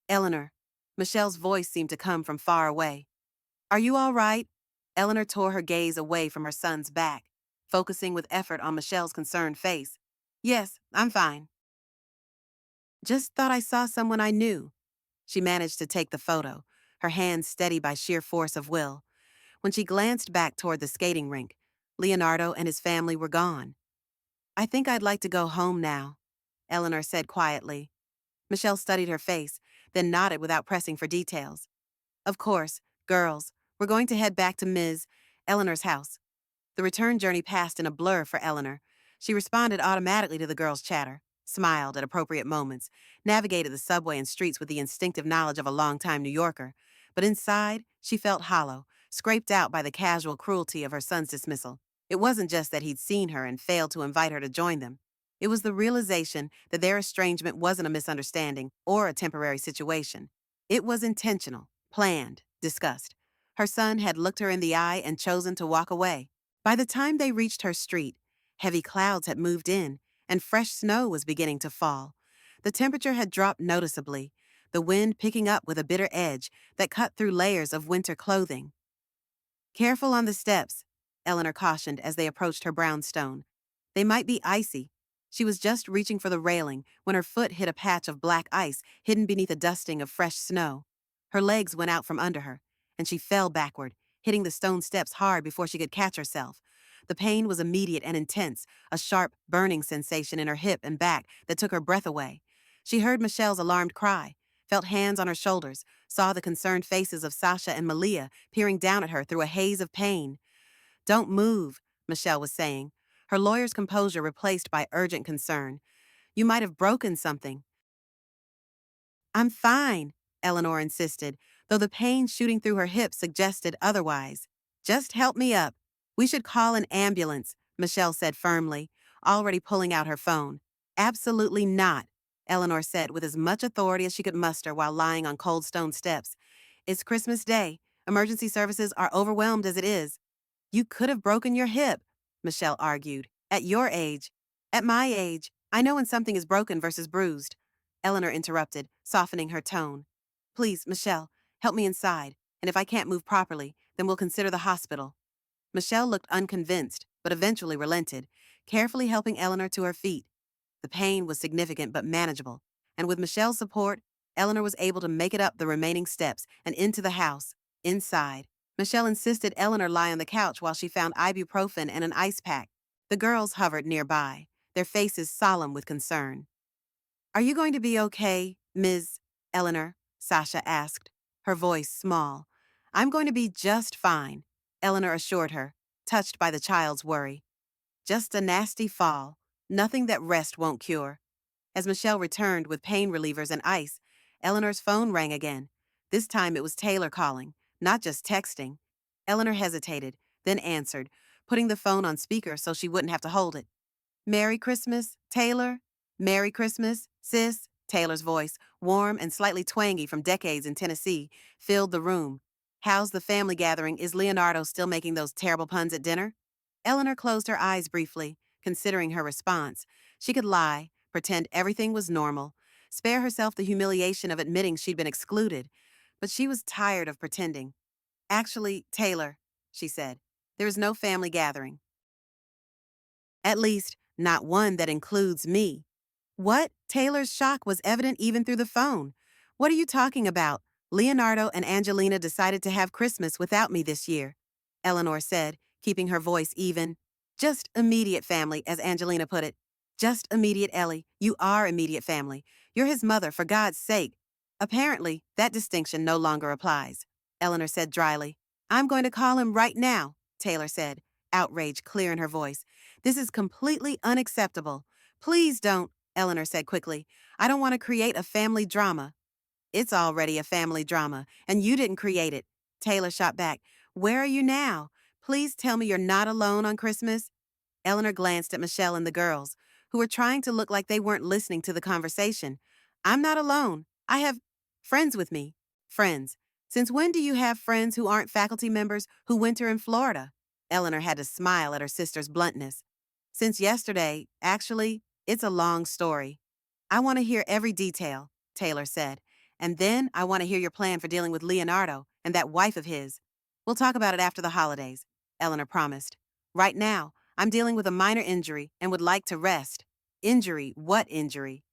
Eleanor. Michelle's voice seemed to come from far away. Are you all right? Eleanor tore her gaze away from her son's back, focusing with effort on Michelle's concerned face. Yes, I'm fine. Just thought I saw someone I knew. She managed to take the photo, her hands steady by sheer force of will. When she glanced back toward the skating rink, Leonardo and his family were gone. I think I'd like to go home now, Eleanor said quietly. Michelle studied her face, then nodded without pressing for details. Of course, girls, we're going to head back to Ms. Eleanor's house. The return journey passed in a blur for Eleanor. She responded automatically to the girl's chatter, smiled at appropriate moments, navigated the subway and streets with the instinctive knowledge of a longtime New Yorker. But inside, she felt hollow, scraped out by the casual cruelty of her son's dismissal. It wasn't just that he'd seen her and failed to invite her to join them. It was the realization that their estrangement wasn't a misunderstanding or a temporary situation. It was intentional, planned, discussed. Her son had looked her in the eye and chosen to walk away. By the time they reached her street, heavy clouds had moved in, and fresh snow was beginning to fall. The temperature had dropped noticeably, the wind picking up with a bitter edge that cut through layers of winter clothing. Careful on the steps, Eleanor cautioned as they approached her brownstone. They might be icy. She was just reaching for the railing when her foot hit a patch of black ice hidden beneath a dusting of fresh snow. Her legs went out from under her, and she fell backward, hitting the stone steps hard before she could catch herself. The pain was immediate and intense, a sharp, burning sensation in her hip and back that took her breath away. She heard Michelle's alarmed cry, felt hands on her shoulders, saw the concerned faces of Sasha and Malia peering down at her through a haze of pain. "Don't move," Michelle was saying, her lawyer's composure replaced by urgent concern. "You might have broken something." "I'm fine," Eleanor insisted, though the pain shooting through her hips suggested otherwise. "Just help me up. We should call an ambulance," Michelle said firmly, already pulling out her phone. "Absolutely not," Eleanor said with as much authority as she could muster while lying on cold stone steps. "It's Christmas Day. Emergency services are overwhelmed as it is." "You could have broken your hip," Michelle argued. "At your age." "At my age, I know when something is broken versus bruised," Eleanor interrupted, softening her tone. "Please, Michelle, help me inside, and if I can't move properly, then we'll consider the hospital." Michelle looked unconvinced, but eventually relented, carefully helping Eleanor to her feet. The pain was significant but manageable, and with Michelle's support, Eleanor was able to make it up the remaining steps and into the house, inside. Michelle insisted Eleanor lie on the couch while she found ibuprofen and an ice pack. The girls hovered nearby, their faces solemn with concern. "Are you going to be okay, Ms. Eleanor?" Sasha asked, her voice small. "I'm going to be just fine," Eleanor assured her, touched by the child's worry. "Just a nasty fall, nothing that rest won't cure." As Michelle returned with pain relievers and ice, Eleanor's phone rang again. This time it was Taylor calling, not just texting. Eleanor hesitated, then answered, putting the phone on speaker so she wouldn't have to hold it. "Merry Christmas, Taylor?" "Merry Christmas, sis?" Taylor's voice, warm and slightly twangy from decades in Tennessee, filled the room. "How's the family gathering? Is Leonardo still making those terrible puns at dinner?" Eleanor closed her eyes briefly, considering her response. She could lie, pretend everything was normal, spare herself the humiliation of admitting she'd been excluded. But she was tired of pretending. "Actually, Taylor," she said, "there is no family gathering. At least, not one that includes me." "What?" Taylor's shock was evident even through the phone. "What are you talking about? Leonardo and Angelina decided to have Christmas without me this year," Eleanor said, keeping her voice even. "Just immediate family, as Angelina put it. Just immediate Ellie. You are immediate family. You're his mother, for God's sake." "Apparently, that distinction no longer applies," Eleanor said dryly. "I'm going to call him right now," Taylor said, outrage clear in her voice. "This is completely unacceptable. Please don't," Eleanor said quickly. "I don't want to create a family drama." "It's already a family drama, and you didn't create it," Taylor shot back. "Where are you now? Please tell me you're not alone on Christmas." Eleanor glanced at Michelle and the girls, who were trying to look like they weren't listening to the conversation. "I'm not alone. I have friends with me." "Friends. Since when do you have friends who aren't faculty members who winter in Florida?" Eleanor had to smile at her sister's bluntness. "Since yesterday, actually, it's a long story." "I want to hear every detail," Taylor said. "And then I want to hear your plan for dealing with Leonardo and that wife of his." "We'll talk about it after the holidays," Eleanor promised. "Right now, I'm dealing with a minor injury and would like to rest." "Injury? What injury?"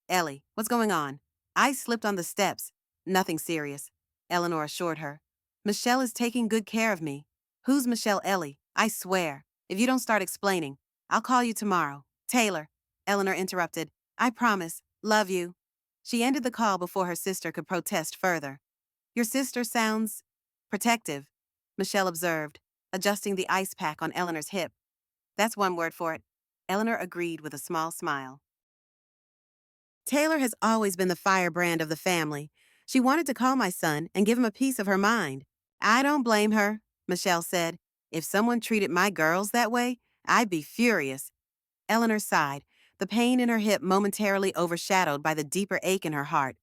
"Ellie, what's going on?" "I slipped on the steps." "Nothing serious," Eleanor assured her. "Michelle is taking good care of me." "Who's Michelle Ellie? I swear, if you don't start explaining, I'll call you tomorrow." "Taylor," Eleanor interrupted. "I promise. Love you." She ended the call before her sister could protest further. "Your sister sounds protective," Michelle observed. adjusting the ice pack on Eleanor's hip. That's one word for it. Eleanor agreed with a small smile. Taylor has always been the firebrand of the family. She wanted to call my son and give him a piece of her mind. I don't blame her, Michelle said. If someone treated my girls that way, I'd be furious. Eleanor sighed, the pain in her hip momentarily overshadowed by the deeper ache in her heart.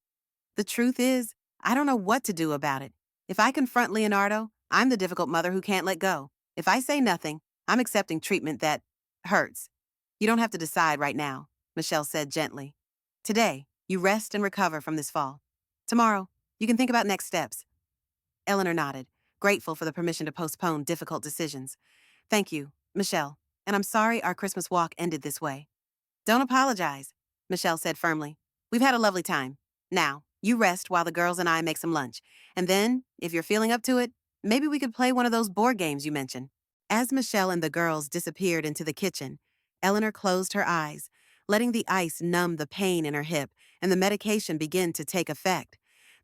The truth is, I don't know what to do about it. If I confront Leonardo, I'm the difficult mother who can't let go. If I say nothing, I'm accepting treatment that hurts. You don't have to decide right now, Michelle said gently. Today, you rest and recover from this fall. Tomorrow, you can think about next steps. Eleanor nodded, grateful for the permission to postpone difficult decisions. Thank you, Michelle, and I'm sorry our Christmas walk ended this way. Don't apologize, Michelle said firmly. We've had a lovely time. Now, you rest while the girls and I make some lunch. And then, if you're feeling up to it, maybe we could play one of those board games you mentioned. As Michelle and the girls disappeared into the kitchen, Eleanor closed her eyes, letting the ice numb the pain in her hip and the medication begin to take effect.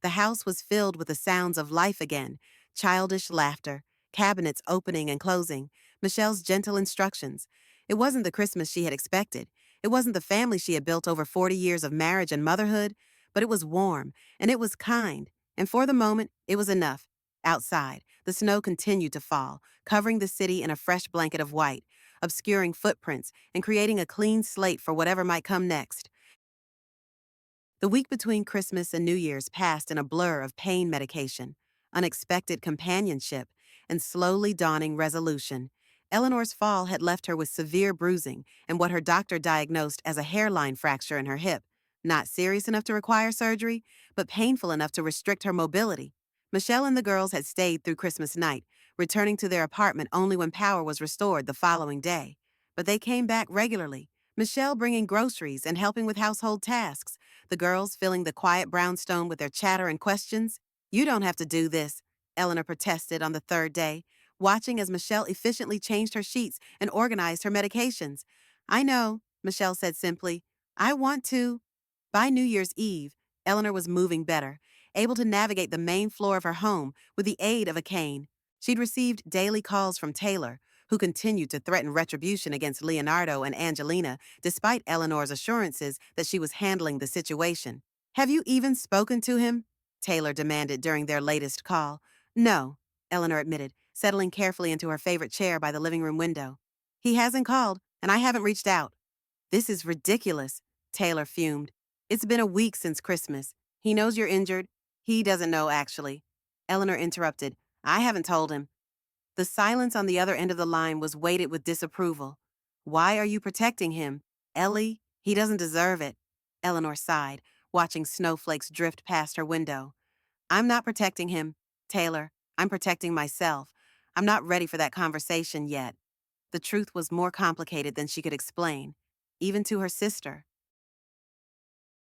The house was filled with the sounds of life again, childish laughter, cabinets opening and closing, Michelle's gentle instructions. It wasn't the Christmas she had expected. It wasn't the family she had built over 40 years of marriage and motherhood, but it was warm, and it was kind, and for the moment, it was enough. Outside, the snow continued to fall, covering the city in a fresh blanket of white, obscuring footprints and creating a clean slate for whatever might come next. The week between Christmas and New Year's passed in a blur of pain medication, unexpected companionship, and slowly dawning resolution. Eleanor's fall had left her with severe bruising and what her doctor diagnosed as a hairline fracture in her hip. Not serious enough to require surgery, but painful enough to restrict her mobility. Michelle and the girls had stayed through Christmas night, returning to their apartment only when power was restored the following day. But they came back regularly, Michelle bringing groceries and helping with household tasks, the girls filling the quiet brownstone with their chatter and questions. You don't have to do this, Eleanor protested on the third day, watching as Michelle efficiently changed her sheets and organized her medications. I know, Michelle said simply. I want to. By New Year's Eve, Eleanor was moving better, able to navigate the main floor of her home with the aid of a cane. She'd received daily calls from Taylor, who continued to threaten retribution against Leonardo and Angelina despite Eleanor's assurances that she was handling the situation. Have you even spoken to him? Taylor demanded during their latest call. No, Eleanor admitted, settling carefully into her favorite chair by the living room window. He hasn't called, and I haven't reached out. This is ridiculous, Taylor fumed. It's been a week since Christmas. He knows you're injured. He doesn't know, actually. Eleanor interrupted. I haven't told him. The silence on the other end of the line was weighted with disapproval. Why are you protecting him? Ellie, he doesn't deserve it. Eleanor sighed, watching snowflakes drift past her window. I'm not protecting him, Taylor. I'm protecting myself. I'm not ready for that conversation yet. The truth was more complicated than she could explain, even to her sister.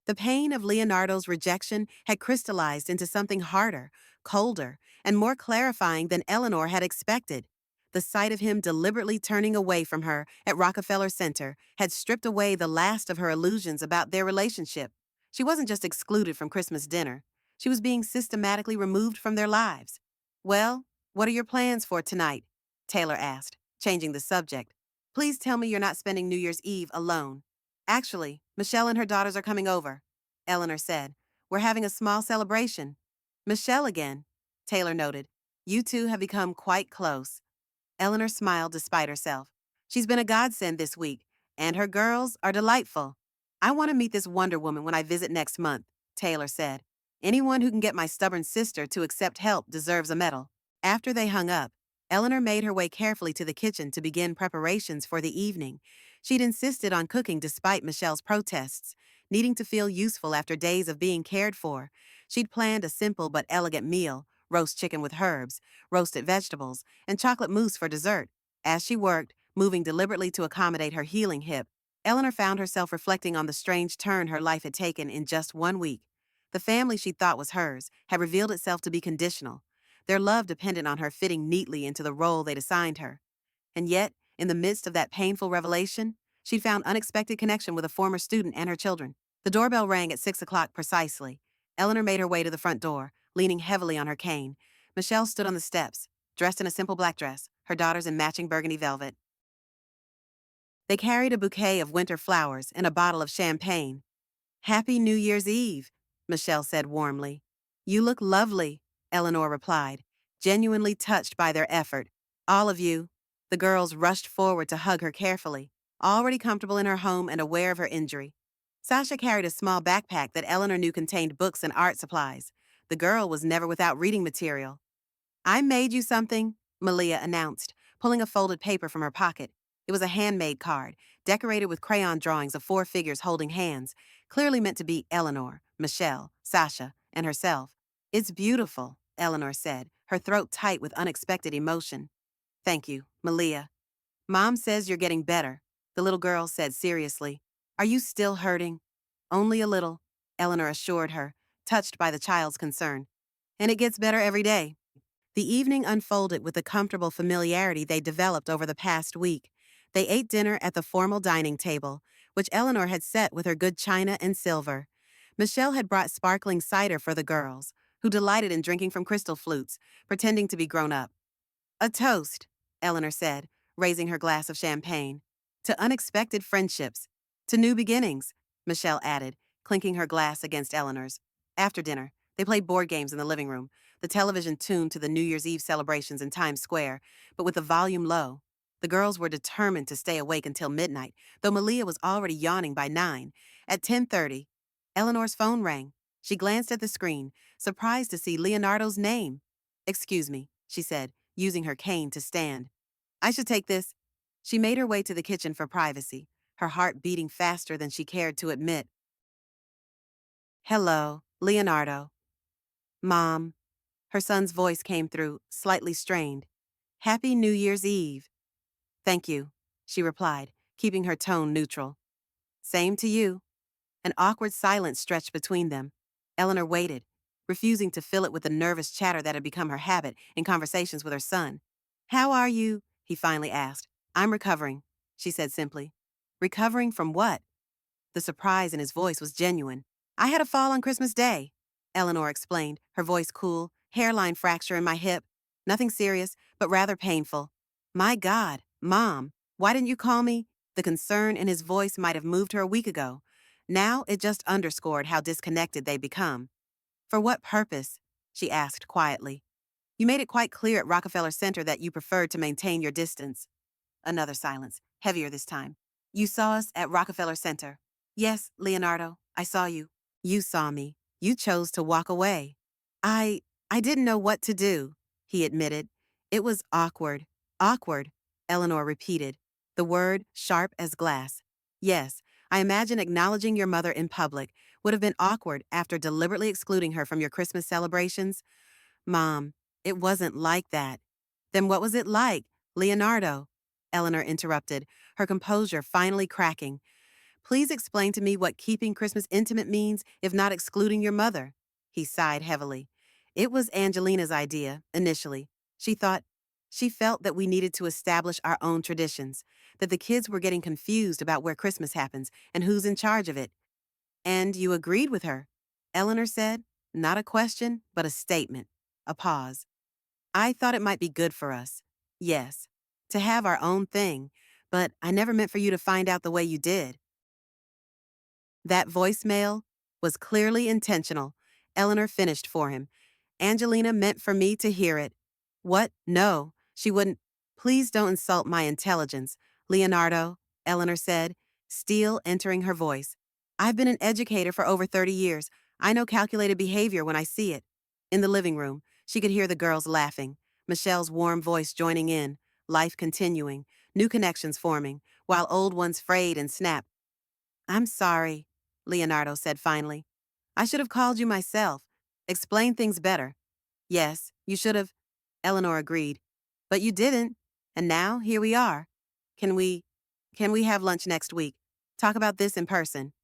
The pain of Leonardo's rejection had crystallized into something harder, colder, and more clarifying than Eleanor had expected. The sight of him deliberately turning away from her at Rockefeller Center had stripped away the last of her illusions about their relationship. She wasn't just excluded from Christmas dinner. She was being systematically removed from their lives. Well, what are your plans for tonight? Taylor asked, changing the subject. Please tell me you're not spending New Year's Eve alone. Actually, Michelle and her daughters are coming over, Eleanor said. We're having a small celebration. Michelle again, Taylor noted. You two have become quite close. Eleanor smiled despite herself. She's been a godsend this week, and her girls are delightful. I want to meet this Wonder Woman when I visit next month, Taylor said. Anyone who can get my stubborn sister to accept help deserves a medal. After they hung up, Eleanor made her way carefully to the kitchen to begin preparations for the evening. She'd insisted on cooking despite Michelle's protests, needing to feel useful after days of being cared for. She'd planned a simple but elegant meal, roast chicken with herbs, roasted vegetables, and chocolate mousse for dessert. As she worked, moving deliberately to accommodate her healing hip, Eleanor found herself reflecting on the strange turn her life had taken in just 1 week. The family she thought was hers had revealed itself to be conditional. Their love depended on her fitting neatly into the role they'd assigned her. And yet, in the midst of that painful revelation, she'd found unexpected connection with a former student and her children. The doorbell rang at 6 o'clock precisely. Eleanor made her way to the front door, leaning heavily on her cane. Michelle stood on the steps, dressed in a simple black dress, her daughters in matching burgundy velvet. They carried a bouquet of winter flowers and a bottle of champagne. "Happy New Year's Eve," Michelle said warmly. "You look lovely," Eleanor replied, genuinely touched by their effort. "All of you." The girls rushed forward to hug her carefully, already comfortable in her home and aware of her injury. Sasha carried a small backpack that Eleanor knew contained books and art supplies. The girl was never without reading material. "I made you something," Malia announced, pulling a folded paper from her pocket. It was a handmade card, decorated with crayon drawings of four figures holding hands, clearly meant to be Eleanor, Michelle, Sasha, and herself. "It's beautiful," Eleanor said, her throat tight with unexpected emotion. "Thank you, Malia." "Mom says you're getting better," the little girl said seriously. "Are you still hurting?" "Only a little," Eleanor assured her, touched by the child's concern. "And it gets better every day." The evening unfolded with the comfortable familiarity they developed over the past week. They ate dinner at the formal dining table, which Eleanor had set with her good china and silver. Michelle had brought sparkling cider for the girls, who delighted in drinking from crystal flutes, pretending to be grown up. "A toast," Eleanor said, raising her glass of champagne. "To unexpected friendships. To new beginnings," Michelle added, clinking her glass against Eleanor's. After dinner, they played board games in the living room, the television tuned to the New Year's Eve celebrations in Times Square, but with the volume low. The girls were determined to stay awake until midnight, though Malia was already yawning by 9. At 10:30, Eleanor's phone rang. She glanced at the screen, surprised to see Leonardo's name. "Excuse me," she said, using her cane to stand. "I should take this." She made her way to the kitchen for privacy, her heart beating faster than she cared to admit. "Hello, Leonardo." "Mom." Her son's voice came through, slightly strained. "Happy New Year's Eve." "Thank you," she replied, keeping her tone neutral. "Same to you." An awkward silence stretched between them. Eleanor waited, refusing to fill it with the nervous chatter that had become her habit in conversations with her son. "How are you?" he finally asked. "I'm recovering," she said simply. "Recovering from what?" The surprise in his voice was genuine. "I had a fall on Christmas Day," Eleanor explained, her voice cool. "Hairline fracture in my hip. Nothing serious, but rather painful." "My God, Mom, why didn't you call me?" The concern in his voice might have moved her a week ago. Now it just underscored how disconnected they'd become. "For what purpose?" she asked quietly. "You made it quite clear at Rockefeller Center that you preferred to maintain your distance." Another silence, heavier this time. "You saw us at Rockefeller Center." "Yes, Leonardo, I saw you." "You saw me. You chose to walk away." I I didn't know what to do," he admitted. "It was awkward." "Awkward," Eleanor repeated, the word sharp as glass. "Yes, I imagine acknowledging your mother in public would have been awkward after deliberately excluding her from your Christmas celebrations." "Mom, it wasn't like that." "Then what was it like, Leonardo?" Eleanor interrupted, her composure finally cracking. "Please explain to me what keeping Christmas intimate means if not excluding your mother." He sighed heavily. "It was Angelina's idea, initially. She felt that we needed to establish our own traditions, that the kids were getting confused about where Christmas happens and who's in charge of it." "And you agreed with her?" Eleanor said, not a question, but a statement. A pause. "I thought it might be good for us. Yes, to have our own thing, but I never meant for you to find out the way you did." That voicemail was clearly intentional. Eleanor finished for him. "Angelina meant for me to hear it." "What? No, she wouldn't." "Please don't insult my intelligence, Leonardo," Eleanor said, steel entering her voice. "I've been an educator for over 30 years. I know calculated behavior when I see it." In the living room, she could hear the girls laughing, Michelle's warm voice joining in, life continuing, new connections forming, while old ones frayed and snapped. "I'm sorry," Leonardo said finally. "I should have called you myself. Explained things better." "Yes, you should have," Eleanor agreed. "But you didn't. And now, here we are. Can we, can we have lunch next week? Talk about this in person."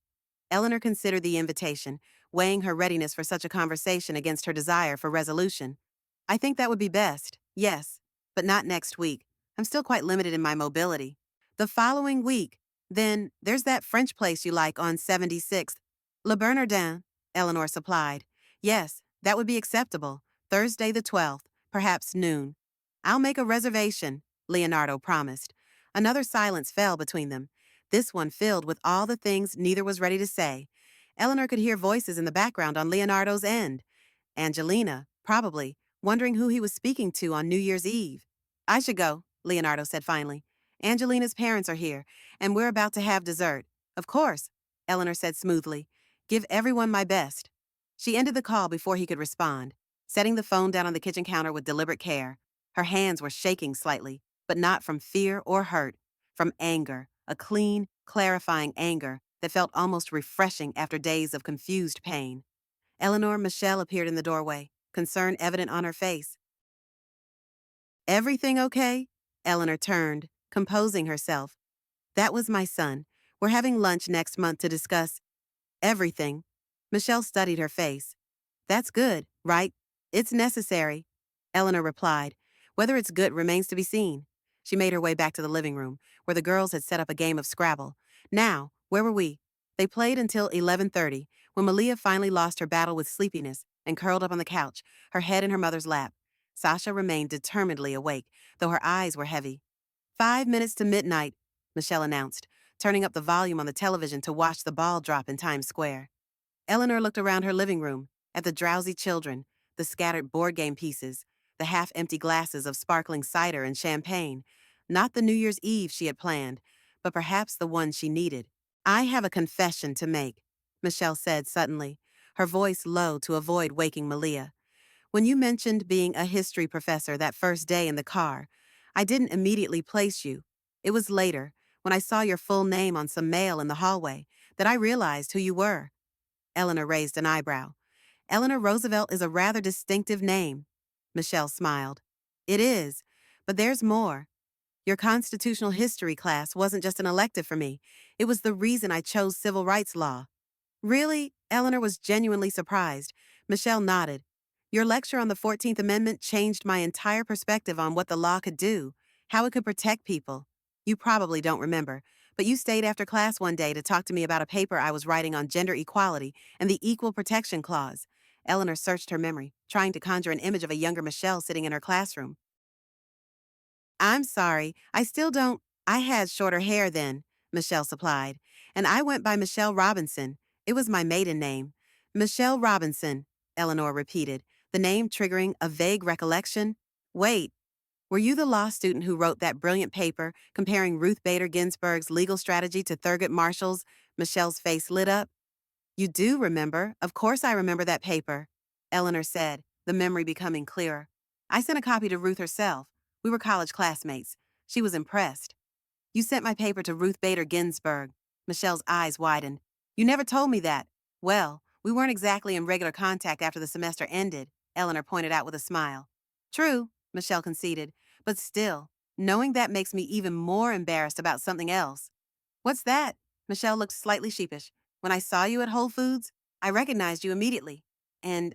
Eleanor considered the invitation, weighing her readiness for such a conversation against her desire for resolution. "I think that would be best, yes, but not next week. I'm still quite limited in my mobility." "The following week. Then there's that French place you like on 76th. Le Bernardin," Eleanor supplied. "Yes, that would be acceptable. Thursday the 12th, perhaps noon." "I'll make a reservation," Leonardo promised. Another silence fell between them, this one filled with all the things neither was ready to say. Eleanor could hear voices in the background on Leonardo's end. Angelina, probably, wondering who he was speaking to on New Year's Eve. I should go, Leonardo said finally. Angelina's parents are here, and we're about to have dessert. Of course, Eleanor said smoothly. Give everyone my best. She ended the call before he could respond, setting the phone down on the kitchen counter with deliberate care. Her hands were shaking slightly, but not from fear or hurt, from anger, a clean, clarifying anger that felt almost refreshing after days of confused pain. Eleanor Michelle appeared in the doorway, concern evident on her face. Everything okay? Eleanor turned, composing herself. That was my son. We're having lunch next month to discuss everything. Michelle studied her face. That's good, right? It's necessary. Eleanor replied. Whether it's good remains to be seen. She made her way back to the living room, where the girls had set up a game of Scrabble. Now, where were we? They played until 11:30, when Malia finally lost her battle with sleepiness and curled up on the couch, her head in her mother's lap. Sasha remained determinedly awake, though her eyes were heavy. 5 minutes to midnight, Michelle announced, turning up the volume on the television to watch the ball drop in Times Square. Eleanor looked around her living room, at the drowsy children, the scattered board game pieces, the half-empty glasses of sparkling cider and champagne. Not the New Year's Eve she had planned, but perhaps the one she needed. I have a confession to make, Michelle said suddenly, her voice low to avoid waking Malia. When you mentioned being a history professor that first day in the car, I didn't immediately place you. It was later, when I saw your full name on some mail in the hallway, that I realized who you were. Eleanor raised an eyebrow. Eleanor Roosevelt is a rather distinctive name. Michelle smiled. It is, but there's more. Your constitutional history class wasn't just an elective for me. It was the reason I chose civil rights law. Really? Eleanor was genuinely surprised. Michelle nodded. Your lecture on the 14th Amendment changed my entire perspective on what the law could do, how it could protect people. You probably don't remember, but you stayed after class one day to talk to me about a paper I was writing on gender equality and the Equal Protection Clause. Eleanor searched her memory, trying to conjure an image of a younger Michelle sitting in her classroom. I'm sorry, I still don't. I had shorter hair then, Michelle supplied, and I went by Michelle Robinson. It was my maiden name. Michelle Robinson, Eleanor repeated, the name triggering a vague recollection. Wait, were you the law student who wrote that brilliant paper comparing Ruth Bader Ginsburg's legal strategy to Thurgood Marshall's? Michelle's face lit up. You do remember. Of course I remember that paper, Eleanor said, the memory becoming clearer. I sent a copy to Ruth herself. We were college classmates. She was impressed. You sent my paper to Ruth Bader Ginsburg. Michelle's eyes widened. You never told me that. Well, we weren't exactly in regular contact after the semester ended, Eleanor pointed out with a smile. True, Michelle conceded, but still, knowing that makes me even more embarrassed about something else. What's that? Michelle looked slightly sheepish. When I saw you at Whole Foods, I recognized you immediately. And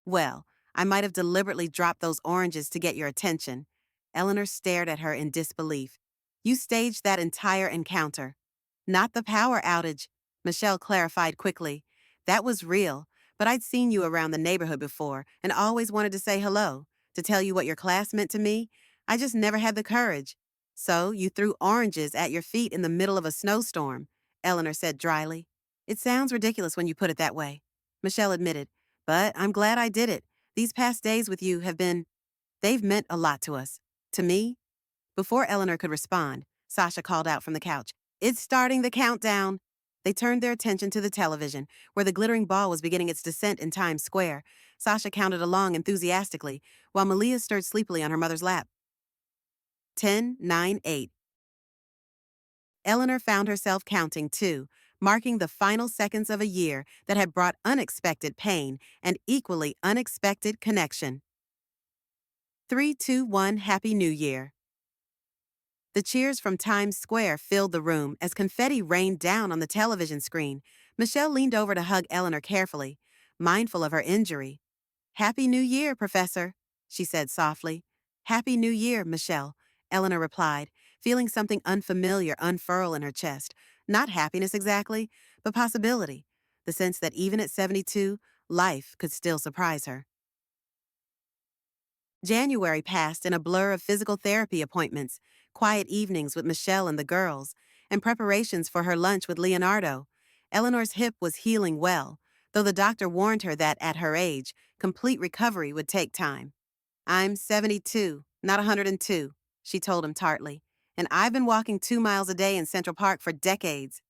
well, I might have deliberately dropped those oranges to get your attention. Eleanor stared at her in disbelief. You staged that entire encounter. Not the power outage, Michelle clarified quickly. That was real, but I'd seen you around the neighborhood before and always wanted to say hello, to tell you what your class meant to me. I just never had the courage. So you threw oranges at your feet in the middle of a snowstorm, Eleanor said dryly. It sounds ridiculous when you put it that way, Michelle admitted, but I'm glad I did it. These past days with you they've meant a lot to us. To me. Before Eleanor could respond, Sasha called out from the couch, It's starting the countdown. They turned their attention to the television, where the glittering ball was beginning its descent in Times Square. Sasha counted along enthusiastically, while Malia stirred sleepily on her mother's lap. 10, 9, 8. Eleanor found herself counting, too, marking the final seconds of a year that had brought unexpected pain and equally unexpected connection. 3, 2, 1, Happy New Year. The cheers from Times Square filled the room as confetti rained down on the television screen. Michelle leaned over to hug Eleanor carefully, mindful of her injury. Happy New Year, Professor, she said softly. Happy New Year, Michelle, Eleanor replied, feeling something unfamiliar unfurl in her chest. Not happiness exactly, but possibility. The sense that even at 72, life could still surprise her. January passed in a blur of physical therapy appointments, quiet evenings with Michelle and the girls, and preparations for her lunch with Leonardo. Eleanor's hip was healing well, though the doctor warned her that at her age, complete recovery would take time. "I'm 72, not 102, she told him tartly, "and I've been walking 2 miles a day in Central Park for decades,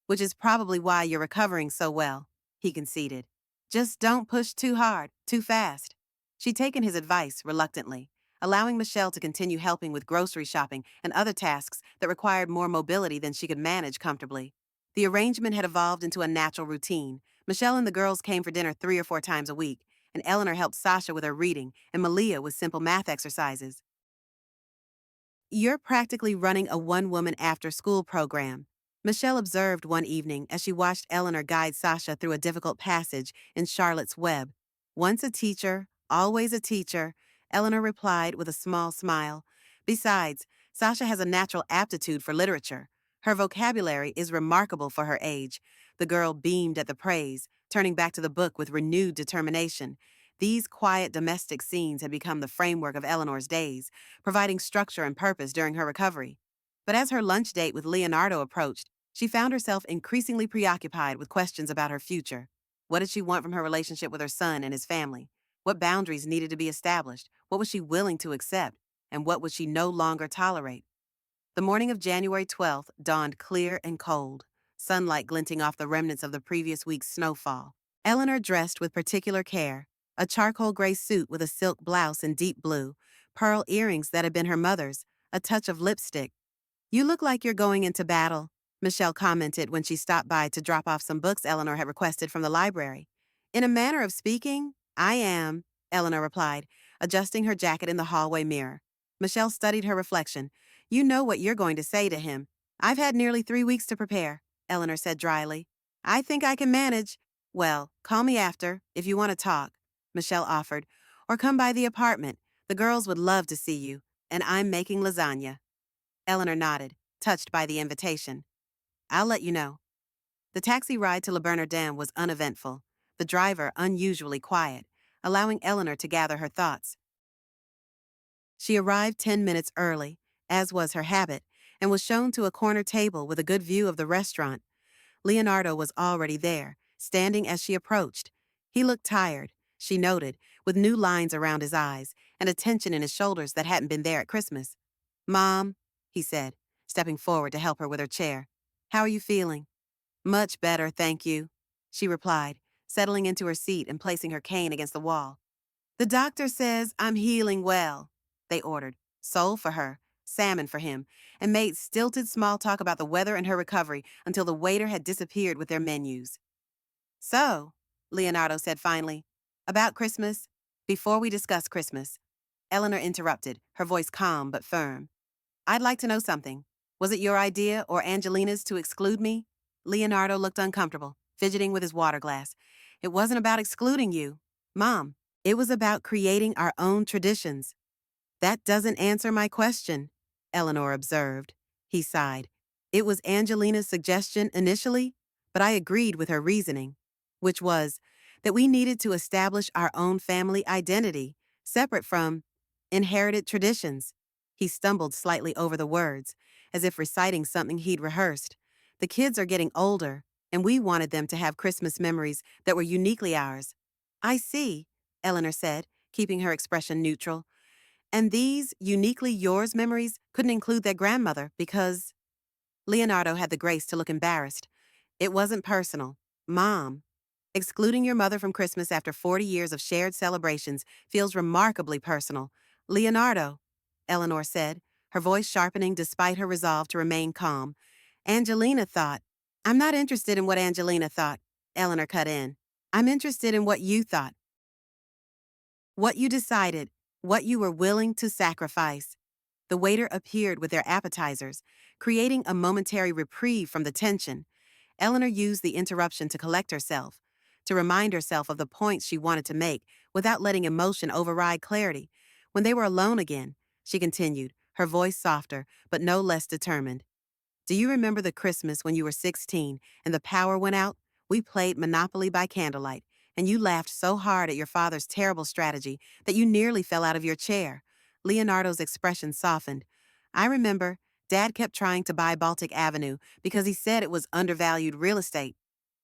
which is probably why you're recovering so well," he conceded. "Just don't push too hard, too fast." She'd taken his advice reluctantly, allowing Michelle to continue helping with grocery shopping and other tasks that required more mobility than she could manage comfortably. The arrangement had evolved into a natural routine. Michelle and the girls came for dinner 3 or 4 times a week, and Eleanor helped Sasha with her reading and Malia with simple math exercises. "You're practically running a one-woman after-school program," Michelle observed one evening as she watched Eleanor guide Sasha through a difficult passage in Charlotte's Web. "Once a teacher, always a teacher," Eleanor replied with a small smile. "Besides, Sasha has a natural aptitude for literature. Her vocabulary is remarkable for her age." The girl beamed at the praise, turning back to the book with renewed determination. These quiet domestic scenes had become the framework of Eleanor's days, providing structure and purpose during her recovery. But as her lunch date with Leonardo approached, she found herself increasingly preoccupied with questions about her future. What did she want from her relationship with her son and his family? What boundaries needed to be established? What was she willing to accept? And what would she no longer tolerate? The morning of January 12th dawned clear and cold, sunlight glinting off the remnants of the previous week's snowfall. Eleanor dressed with particular care, a charcoal gray suit with a silk blouse in deep blue, pearl earrings that had been her mother's, a touch of lipstick. "You look like you're going into battle," Michelle commented when she stopped by to drop off some books Eleanor had requested from the library. "In a manner of speaking, I am," Eleanor replied, adjusting her jacket in the hallway mirror. Michelle studied her reflection. "You know what you're going to say to him." "I've had nearly 3 weeks to prepare," Eleanor said dryly. "I think I can manage." "Well, call me after, if you want to talk," Michelle offered, "or come by the apartment. The girls would love to see you, and I'm making lasagna." Eleanor nodded, touched by the invitation. "I'll let you know." The taxi ride to Le Bernardin was uneventful, the driver unusually quiet, allowing Eleanor to gather her thoughts. She arrived 10 minutes early, as was her habit, and was shown to a corner table with a good view of the restaurant. Leonardo was already there, standing as she approached. He looked tired, she noted, with new lines around his eyes and a tension in his shoulders that hadn't been there at Christmas. "Mom," he said, stepping forward to help her with her chair. "How are you feeling?" "Much better, thank you," she replied, settling into her seat and placing her cane against the wall. "The doctor says I'm healing well," they ordered. Sole for her, salmon for him, and made stilted small talk about the weather and her recovery until the waiter had disappeared with their menus. "So," Leonardo said finally, "about Christmas?" "Before we discuss Christmas," Eleanor interrupted, her voice calm but firm, "I'd like to know something. Was it your idea or Angelina's to exclude me?" Leonardo looked uncomfortable, fidgeting with his water glass. "It wasn't about excluding you, Mom. It was about creating our own traditions." "That doesn't answer my question," Eleanor observed. He sighed. "It was Angelina's suggestion initially, but I agreed with her reasoning, which was that we needed to establish our own family identity, separate from inherited traditions." He stumbled slightly over the words, as if reciting something he'd rehearsed. "The kids are getting older, and we wanted them to have Christmas memories that were uniquely ours." "I see," Eleanor said, keeping her expression neutral. "And these uniquely yours memories couldn't include their grandmother because—" Leonardo had the grace to look embarrassed. "It wasn't personal. Mom, excluding your mother from Christmas after 40 years of shared celebrations feels remarkably personal." "Leonardo," Eleanor said, her voice sharpening despite her resolve to remain calm. "Angelina thought—" "I'm not interested in what Angelina thought," Eleanor cut in. "I'm interested in what you thought. What you decided, what you were willing to sacrifice." The waiter appeared with their appetizers, creating a momentary reprieve from the tension. Eleanor used the interruption to collect herself, to remind herself of the points she wanted to make without letting emotion override clarity. When they were alone again, she continued, her voice softer but no less determined. "Do you remember the Christmas when you were 16 and the power went out? We played Monopoly by candlelight. and you laughed so hard at your father's terrible strategy that you nearly fell out of your chair. Leonardo's expression softened. I remember, Dad kept trying to buy Baltic Avenue because he said it was undervalued real estate.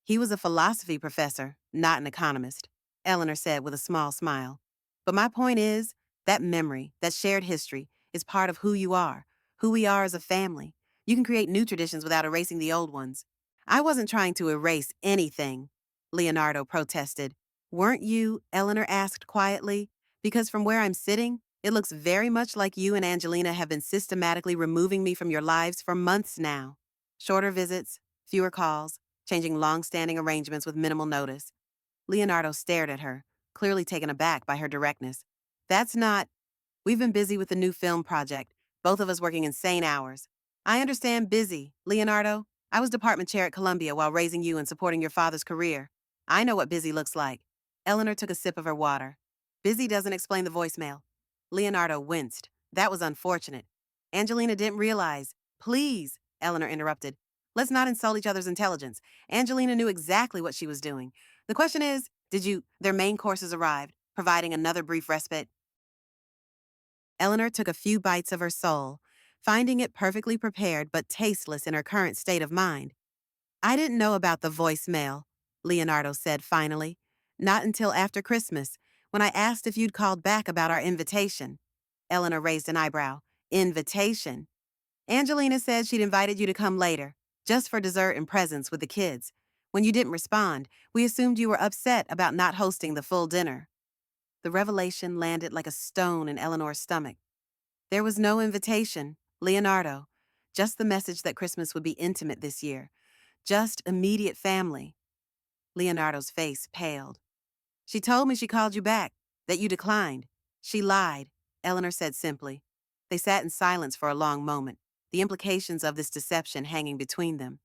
He was a philosophy professor, not an economist, Eleanor said with a small smile. But my point is, that memory, that shared history, is part of who we are as a family. You can create new traditions without erasing the old ones. I wasn't trying to erase anything, Leonardo protested. Weren't you? Eleanor asked quietly. Because from where I'm sitting, it looks very much like you and Angelina have been systematically removing me from your lives for months now. Shorter visits, fewer calls, changing long-standing arrangements with minimal notice. Leonardo stared at her, clearly taken aback by her directness. That's not. We've been busy with the new film project, both of us working insane hours. I understand busy, Leonardo. I was department chair at Columbia while raising you and supporting your father's career. I know what busy looks like. Eleanor took a sip of her water. Busy doesn't explain the voicemail. Leonardo winced. That was unfortunate. Angelina didn't realize. Please, Eleanor interrupted. Let's not insult each other's intelligence. Angelina knew exactly what she was doing. The question is, their main courses arrived, providing another brief respite. Eleanor took a few bites of her soul, finding it perfectly prepared but tasteless in her current state of mind. I didn't know about the voicemail, Leonardo said finally. Not until after Christmas, when I asked if you'd called back about our invitation. Eleanor raised an eyebrow. Invitation? Angelina said she'd invited you to come later, just for dessert and presents with the kids. When you didn't respond, we assumed you were upset about not hosting the full dinner. The revelation landed like a stone in Eleanor's stomach. There was no invitation, Leonardo, just the message that Christmas would be intimate this year, just immediate family. Leonardo's face paled. She told me she called you back, that you declined. She lied, Eleanor said simply. They sat in silence for a long moment, the implications of this deception hanging between them.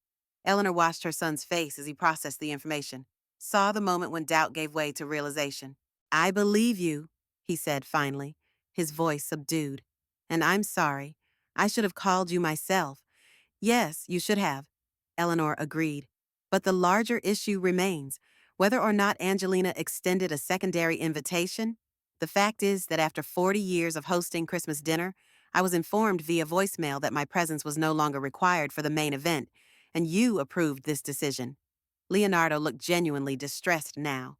Eleanor watched her son's face as he processed the information, saw the moment when doubt gave way to realization. I believe you, he said finally, his voice subdued. And I'm sorry. I should have called you myself. Yes, you should have, Eleanor agreed. But the larger issue remains, whether or not Angelina extended a secondary invitation. The fact is that after 40 years of hosting Christmas dinner, I was informed via voicemail that my presence was no longer required for the main event, and you approved this decision. Leonardo looked genuinely distressed now.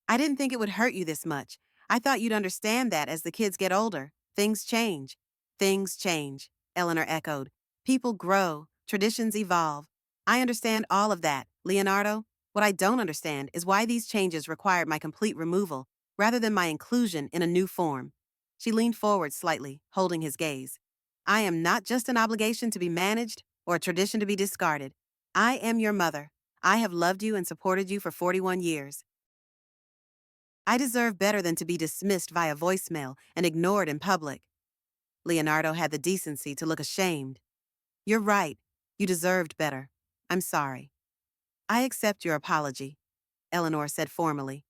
I didn't think it would hurt you this much. I thought you'd understand that as the kids get older, things change. Things change, Eleanor echoed. People grow, traditions evolve. I understand all of that, Leonardo. What I don't understand is why these changes required my complete removal rather than my inclusion in a new form. She leaned forward slightly, holding his gaze. I am not just an obligation to be managed or a tradition to be discarded. I am your mother. I have loved you and supported you for 41 years. I deserve better than to be dismissed via voicemail and ignored in public. Leonardo had the decency to look ashamed. You're right. You deserved better. I'm sorry. I accept your apology, Eleanor said formally.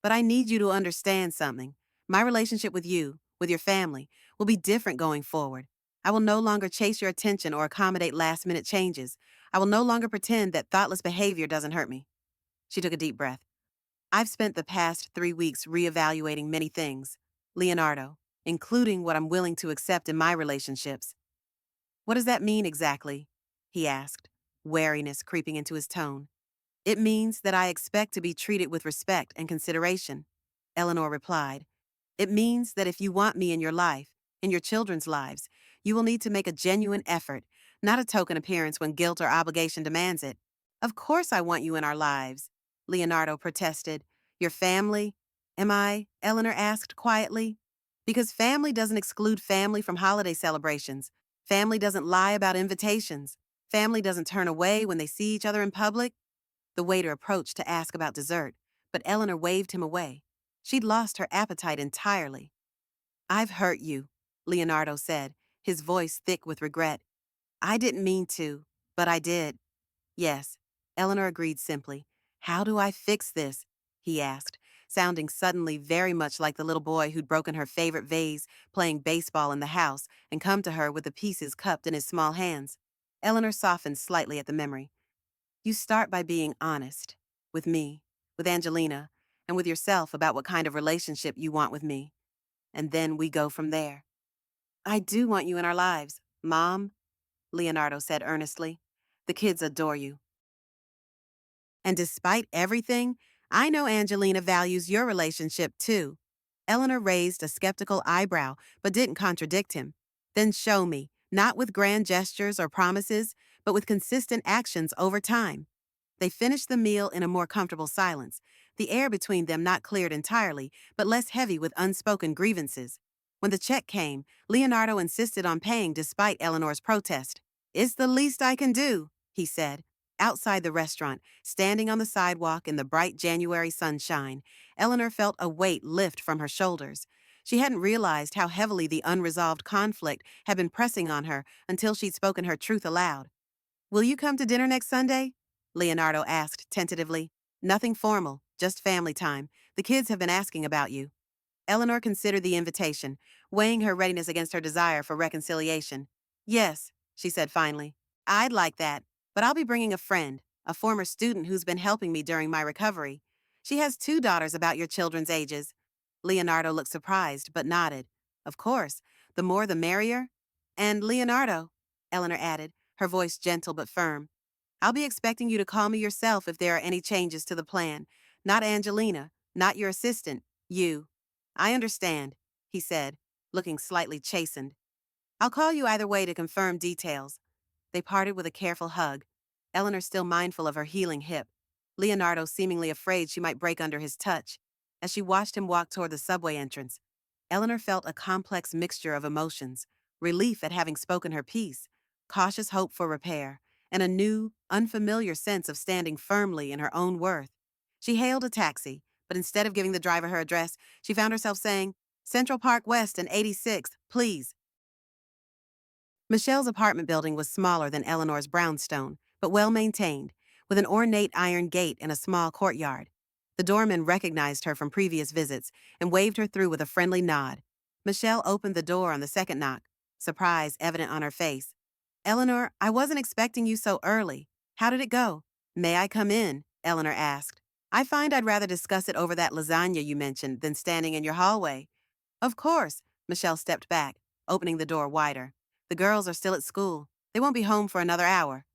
But I need you to understand something. My relationship with you, with your family, will be different going forward. I will no longer chase your attention or accommodate last-minute changes. I will no longer pretend that thoughtless behavior doesn't hurt me. She took a deep breath. I've spent the past 3 weeks reevaluating many things, Leonardo, including what I'm willing to accept in my relationships. What does that mean exactly? He asked, wariness creeping into his tone. It means that I expect to be treated with respect and consideration, Eleanor replied. It means that if you want me in your life, in your children's lives, you will need to make a genuine effort, not a token appearance when guilt or obligation demands it. Of course I want you in our lives, Leonardo protested. Your family? Am I? Eleanor asked quietly. Because family doesn't exclude family from holiday celebrations. Family doesn't lie about invitations. Family doesn't turn away when they see each other in public. The waiter approached to ask about dessert, but Eleanor waved him away. She'd lost her appetite entirely. I've hurt you, Leonardo said, his voice thick with regret. I didn't mean to, but I did. Yes, Eleanor agreed simply. How do I fix this? He asked, sounding suddenly very much like the little boy who'd broken her favorite vase playing baseball in the house and come to her with the pieces cupped in his small hands. Eleanor softened slightly at the memory. You start by being honest. With me, with Angelina, and with yourself about what kind of relationship you want with me. And then we go from there. I do want you in our lives, Mom, Leonardo said earnestly. The kids adore you. And despite everything, I know Angelina values your relationship too. Eleanor raised a skeptical eyebrow, but didn't contradict him. Then show me, not with grand gestures or promises, but with consistent actions over time. They finished the meal in a more comfortable silence, the air between them not cleared entirely, but less heavy with unspoken grievances. When the check came, Leonardo insisted on paying despite Eleanor's protest. It's the least I can do, he said. Outside the restaurant, standing on the sidewalk in the bright January sunshine, Eleanor felt a weight lift from her shoulders. She hadn't realized how heavily the unresolved conflict had been pressing on her until she'd spoken her truth aloud. Will you come to dinner next Sunday? Leonardo asked tentatively. Nothing formal, just family time. The kids have been asking about you. Eleanor considered the invitation, weighing her readiness against her desire for reconciliation. Yes, she said finally. I'd like that, but I'll be bringing a friend, a former student who's been helping me during my recovery. She has 2 daughters about your children's ages. Leonardo looked surprised, but nodded. Of course, the more the merrier. And Leonardo, Eleanor added, her voice gentle but firm. I'll be expecting you to call me yourself if there are any changes to the plan. Not Angelina, not your assistant, you. I understand, he said, looking slightly chastened. I'll call you either way to confirm details. They parted with a careful hug, Eleanor still mindful of her healing hip, Leonardo seemingly afraid she might break under his touch. As she watched him walk toward the subway entrance, Eleanor felt a complex mixture of emotions, relief at having spoken her piece, cautious hope for repair, and a new, unfamiliar sense of standing firmly in her own worth. She hailed a taxi, but instead of giving the driver her address, she found herself saying, Central Park West and 86th, please. Michelle's apartment building was smaller than Eleanor's brownstone, but well maintained, with an ornate iron gate and a small courtyard. The doorman recognized her from previous visits and waved her through with a friendly nod. Michelle opened the door on the second knock, surprise evident on her face. Eleanor, I wasn't expecting you so early. How did it go? May I come in? Eleanor asked. I find I'd rather discuss it over that lasagna you mentioned than standing in your hallway. Of course, Michelle stepped back, opening the door wider. The girls are still at school. They won't be home for another hour.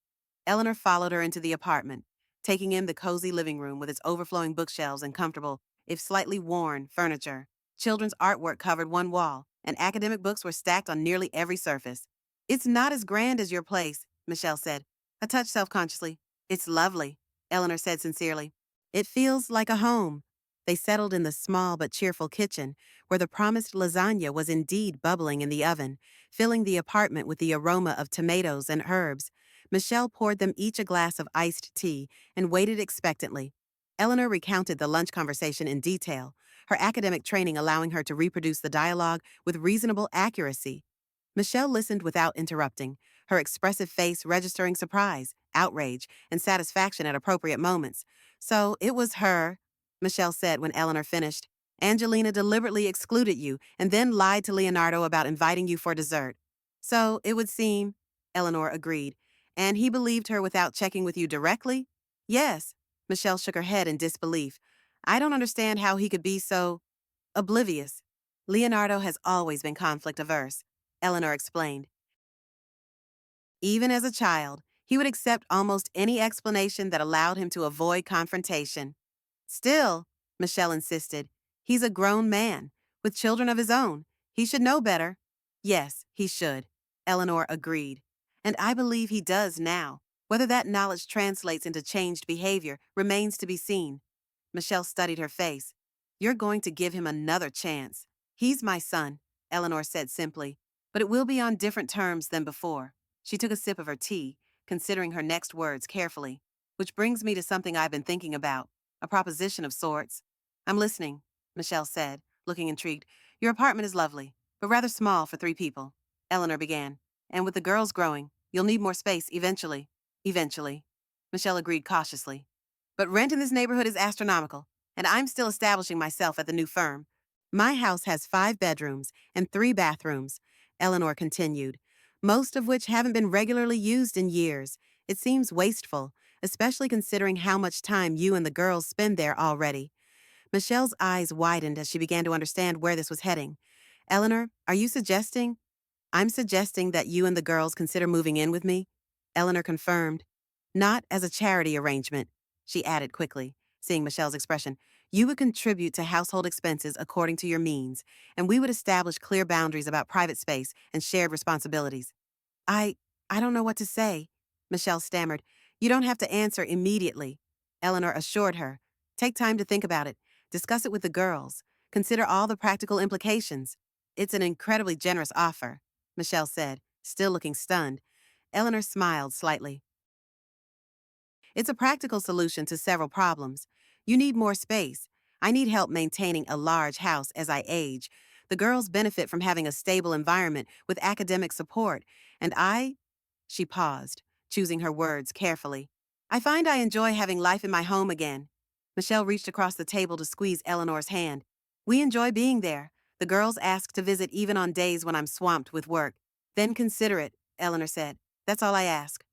Eleanor followed her into the apartment, taking in the cozy living room with its overflowing bookshelves and comfortable, if slightly worn, furniture. Children's artwork covered one wall, and academic books were stacked on nearly every surface. It's not as grand as your place, Michelle said, a touch self-consciously. It's lovely, Eleanor said sincerely. It feels like a home. They settled in the small but cheerful kitchen, where the promised lasagna was indeed bubbling in the oven, filling the apartment with the aroma of tomatoes and herbs. Michelle poured them each a glass of iced tea and waited expectantly. Eleanor recounted the lunch conversation in detail, her academic training allowing her to reproduce the dialogue with reasonable accuracy. Michelle listened without interrupting, her expressive face registering surprise, outrage, and satisfaction at appropriate moments. So it was her, Michelle said when Eleanor finished. Angelina deliberately excluded you and then lied to Leonardo about inviting you for dessert. So it would seem, Eleanor agreed. And he believed her without checking with you directly? Yes, Michelle shook her head in disbelief. I don't understand how he could be so oblivious. Leonardo has always been conflict averse, Eleanor explained. Even as a child, he would accept almost any explanation that allowed him to avoid confrontation. Still, Michelle insisted, he's a grown man, with children of his own. He should know better. Yes, he should, Eleanor agreed. And I believe he does now. Whether that knowledge translates into changed behavior remains to be seen. Michelle studied her face. You're going to give him another chance. He's my son, Eleanor said simply, but it will be on different terms than before. She took a sip of her tea, considering her next words carefully. Which brings me to something I've been thinking about, a proposition of sorts. I'm listening, Michelle said, looking intrigued. Your apartment is lovely, but rather small for 3 people, Eleanor began. And with the girls growing, you'll need more space eventually. Eventually, Michelle agreed cautiously. But rent in this neighborhood is astronomical, and I'm still establishing myself at the new firm. My house has 5 bedrooms and 3 bathrooms, Eleanor continued, most of which haven't been regularly used in years. It seems wasteful, especially considering how much time you and the girls spend there already. Michelle's eyes widened as she began to understand where this was heading. Eleanor, are you suggesting? I'm suggesting that you and the girls consider moving in with me. Eleanor confirmed. Not as a charity arrangement, she added quickly, seeing Michelle's expression. You would contribute to household expenses according to your means, and we would establish clear boundaries about private space and shared responsibilities. I I don't know what to say, Michelle stammered. You don't have to answer immediately, Eleanor assured her. Take time to think about it. Discuss it with the girls. Consider all the practical implications. It's an incredibly generous offer, Michelle said, still looking stunned. Eleanor smiled slightly. It's a practical solution to several problems. You need more space. I need help maintaining a large house as I age. The girls benefit from having a stable environment with academic support, and she paused, choosing her words carefully. I find I enjoy having life in my home again. Michelle reached across the table to squeeze Eleanor's hand. We enjoy being there. The girls ask to visit even on days when I'm swamped with work. Then consider it, Eleanor said. That's all I ask.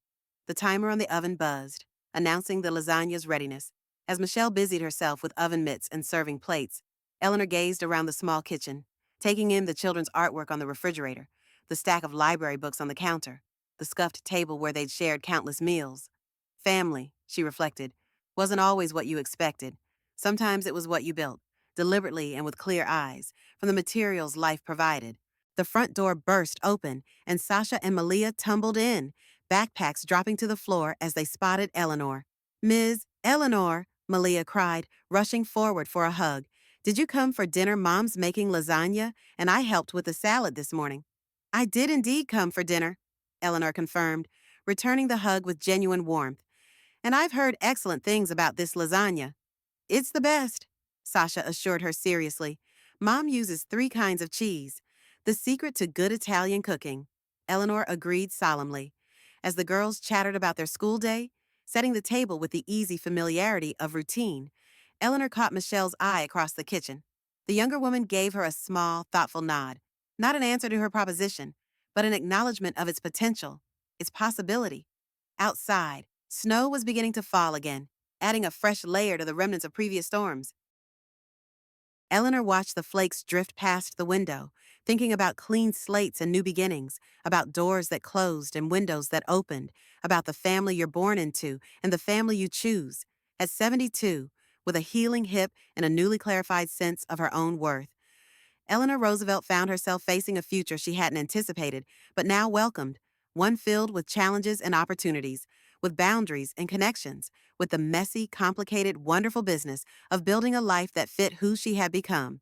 The timer on the oven buzzed, announcing the lasagna's readiness. As Michelle busied herself with oven mitts and serving plates, Eleanor gazed around the small kitchen, taking in the children's artwork on the refrigerator, the stack of library books on the counter, the scuffed table where they'd shared countless meals. Family, she reflected, wasn't always what you expected. Sometimes it was what you built, deliberately and with clear eyes, from the materials life provided. The front door burst open, and Sasha and Malia tumbled in, backpacks dropping to the floor as they spotted Eleanor. Ms. Eleanor, Malia cried, rushing forward for a hug. Did you come for dinner? Mom's making lasagna, and I helped with the salad this morning. I did indeed come for dinner, Eleanor confirmed, returning the hug with genuine warmth. And I've heard excellent things about this lasagna. It's the best, Sasha assured her seriously. Mom uses 3 kinds of cheese. The secret to good Italian cooking. Eleanor agreed solemnly. As the girls chattered about their school day, setting the table with the easy familiarity of routine, Eleanor caught Michelle's eye across the kitchen. The younger woman gave her a small, thoughtful nod. Not an answer to her proposition, but an acknowledgement of its potential, its possibility. Outside, snow was beginning to fall again, adding a fresh layer to the remnants of previous storms. Eleanor watched the flakes drift past the window, thinking about clean slates and new beginnings, about doors that closed and windows that opened, about the family you're born into and the family you choose. At 72, with a healing hip and a newly clarified sense of her own worth, Eleanor Roosevelt found herself facing a future she hadn't anticipated, but now welcomed, one filled with challenges and opportunities, with boundaries and connections, with the messy, complicated, wonderful business of building a life that fit who she had become.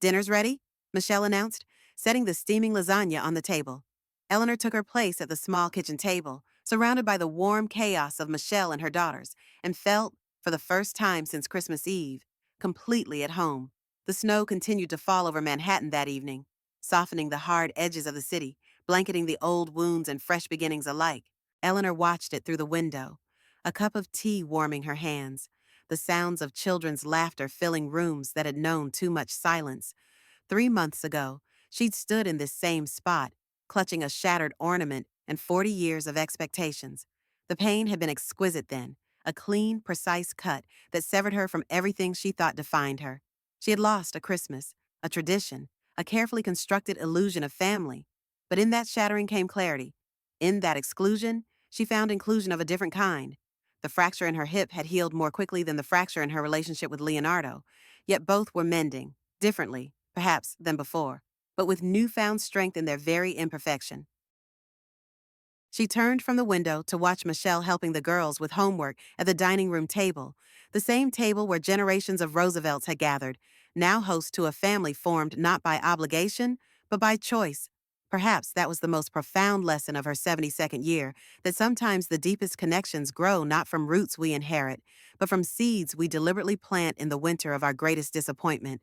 Dinner's ready, Michelle announced, setting the steaming lasagna on the table. Eleanor took her place at the small kitchen table, surrounded by the warm chaos of Michelle and her daughters, and felt, for the first time since Christmas Eve, completely at home. The snow continued to fall over Manhattan that evening, softening the hard edges of the city, blanketing the old wounds and fresh beginnings alike. Eleanor watched it through the window, a cup of tea warming her hands, the sounds of children's laughter filling rooms that had known too much silence. 3 months ago, she'd stood in this same spot, clutching a shattered ornament and 40 years of expectations. The pain had been exquisite then, a clean, precise cut that severed her from everything she thought defined her. She had lost a Christmas, a tradition, a carefully constructed illusion of family. But in that shattering came clarity. In that exclusion, she found inclusion of a different kind. The fracture in her hip had healed more quickly than the fracture in her relationship with Leonardo, yet both were mending, differently, perhaps, than before, but with newfound strength in their very imperfection. She turned from the window to watch Michelle helping the girls with homework at the dining room table, the same table where generations of Roosevelts had gathered, now host to a family formed not by obligation, but by choice. Perhaps that was the most profound lesson of her 72nd year, that sometimes the deepest connections grow not from roots we inherit, but from seeds we deliberately plant in the winter of our greatest disappointment.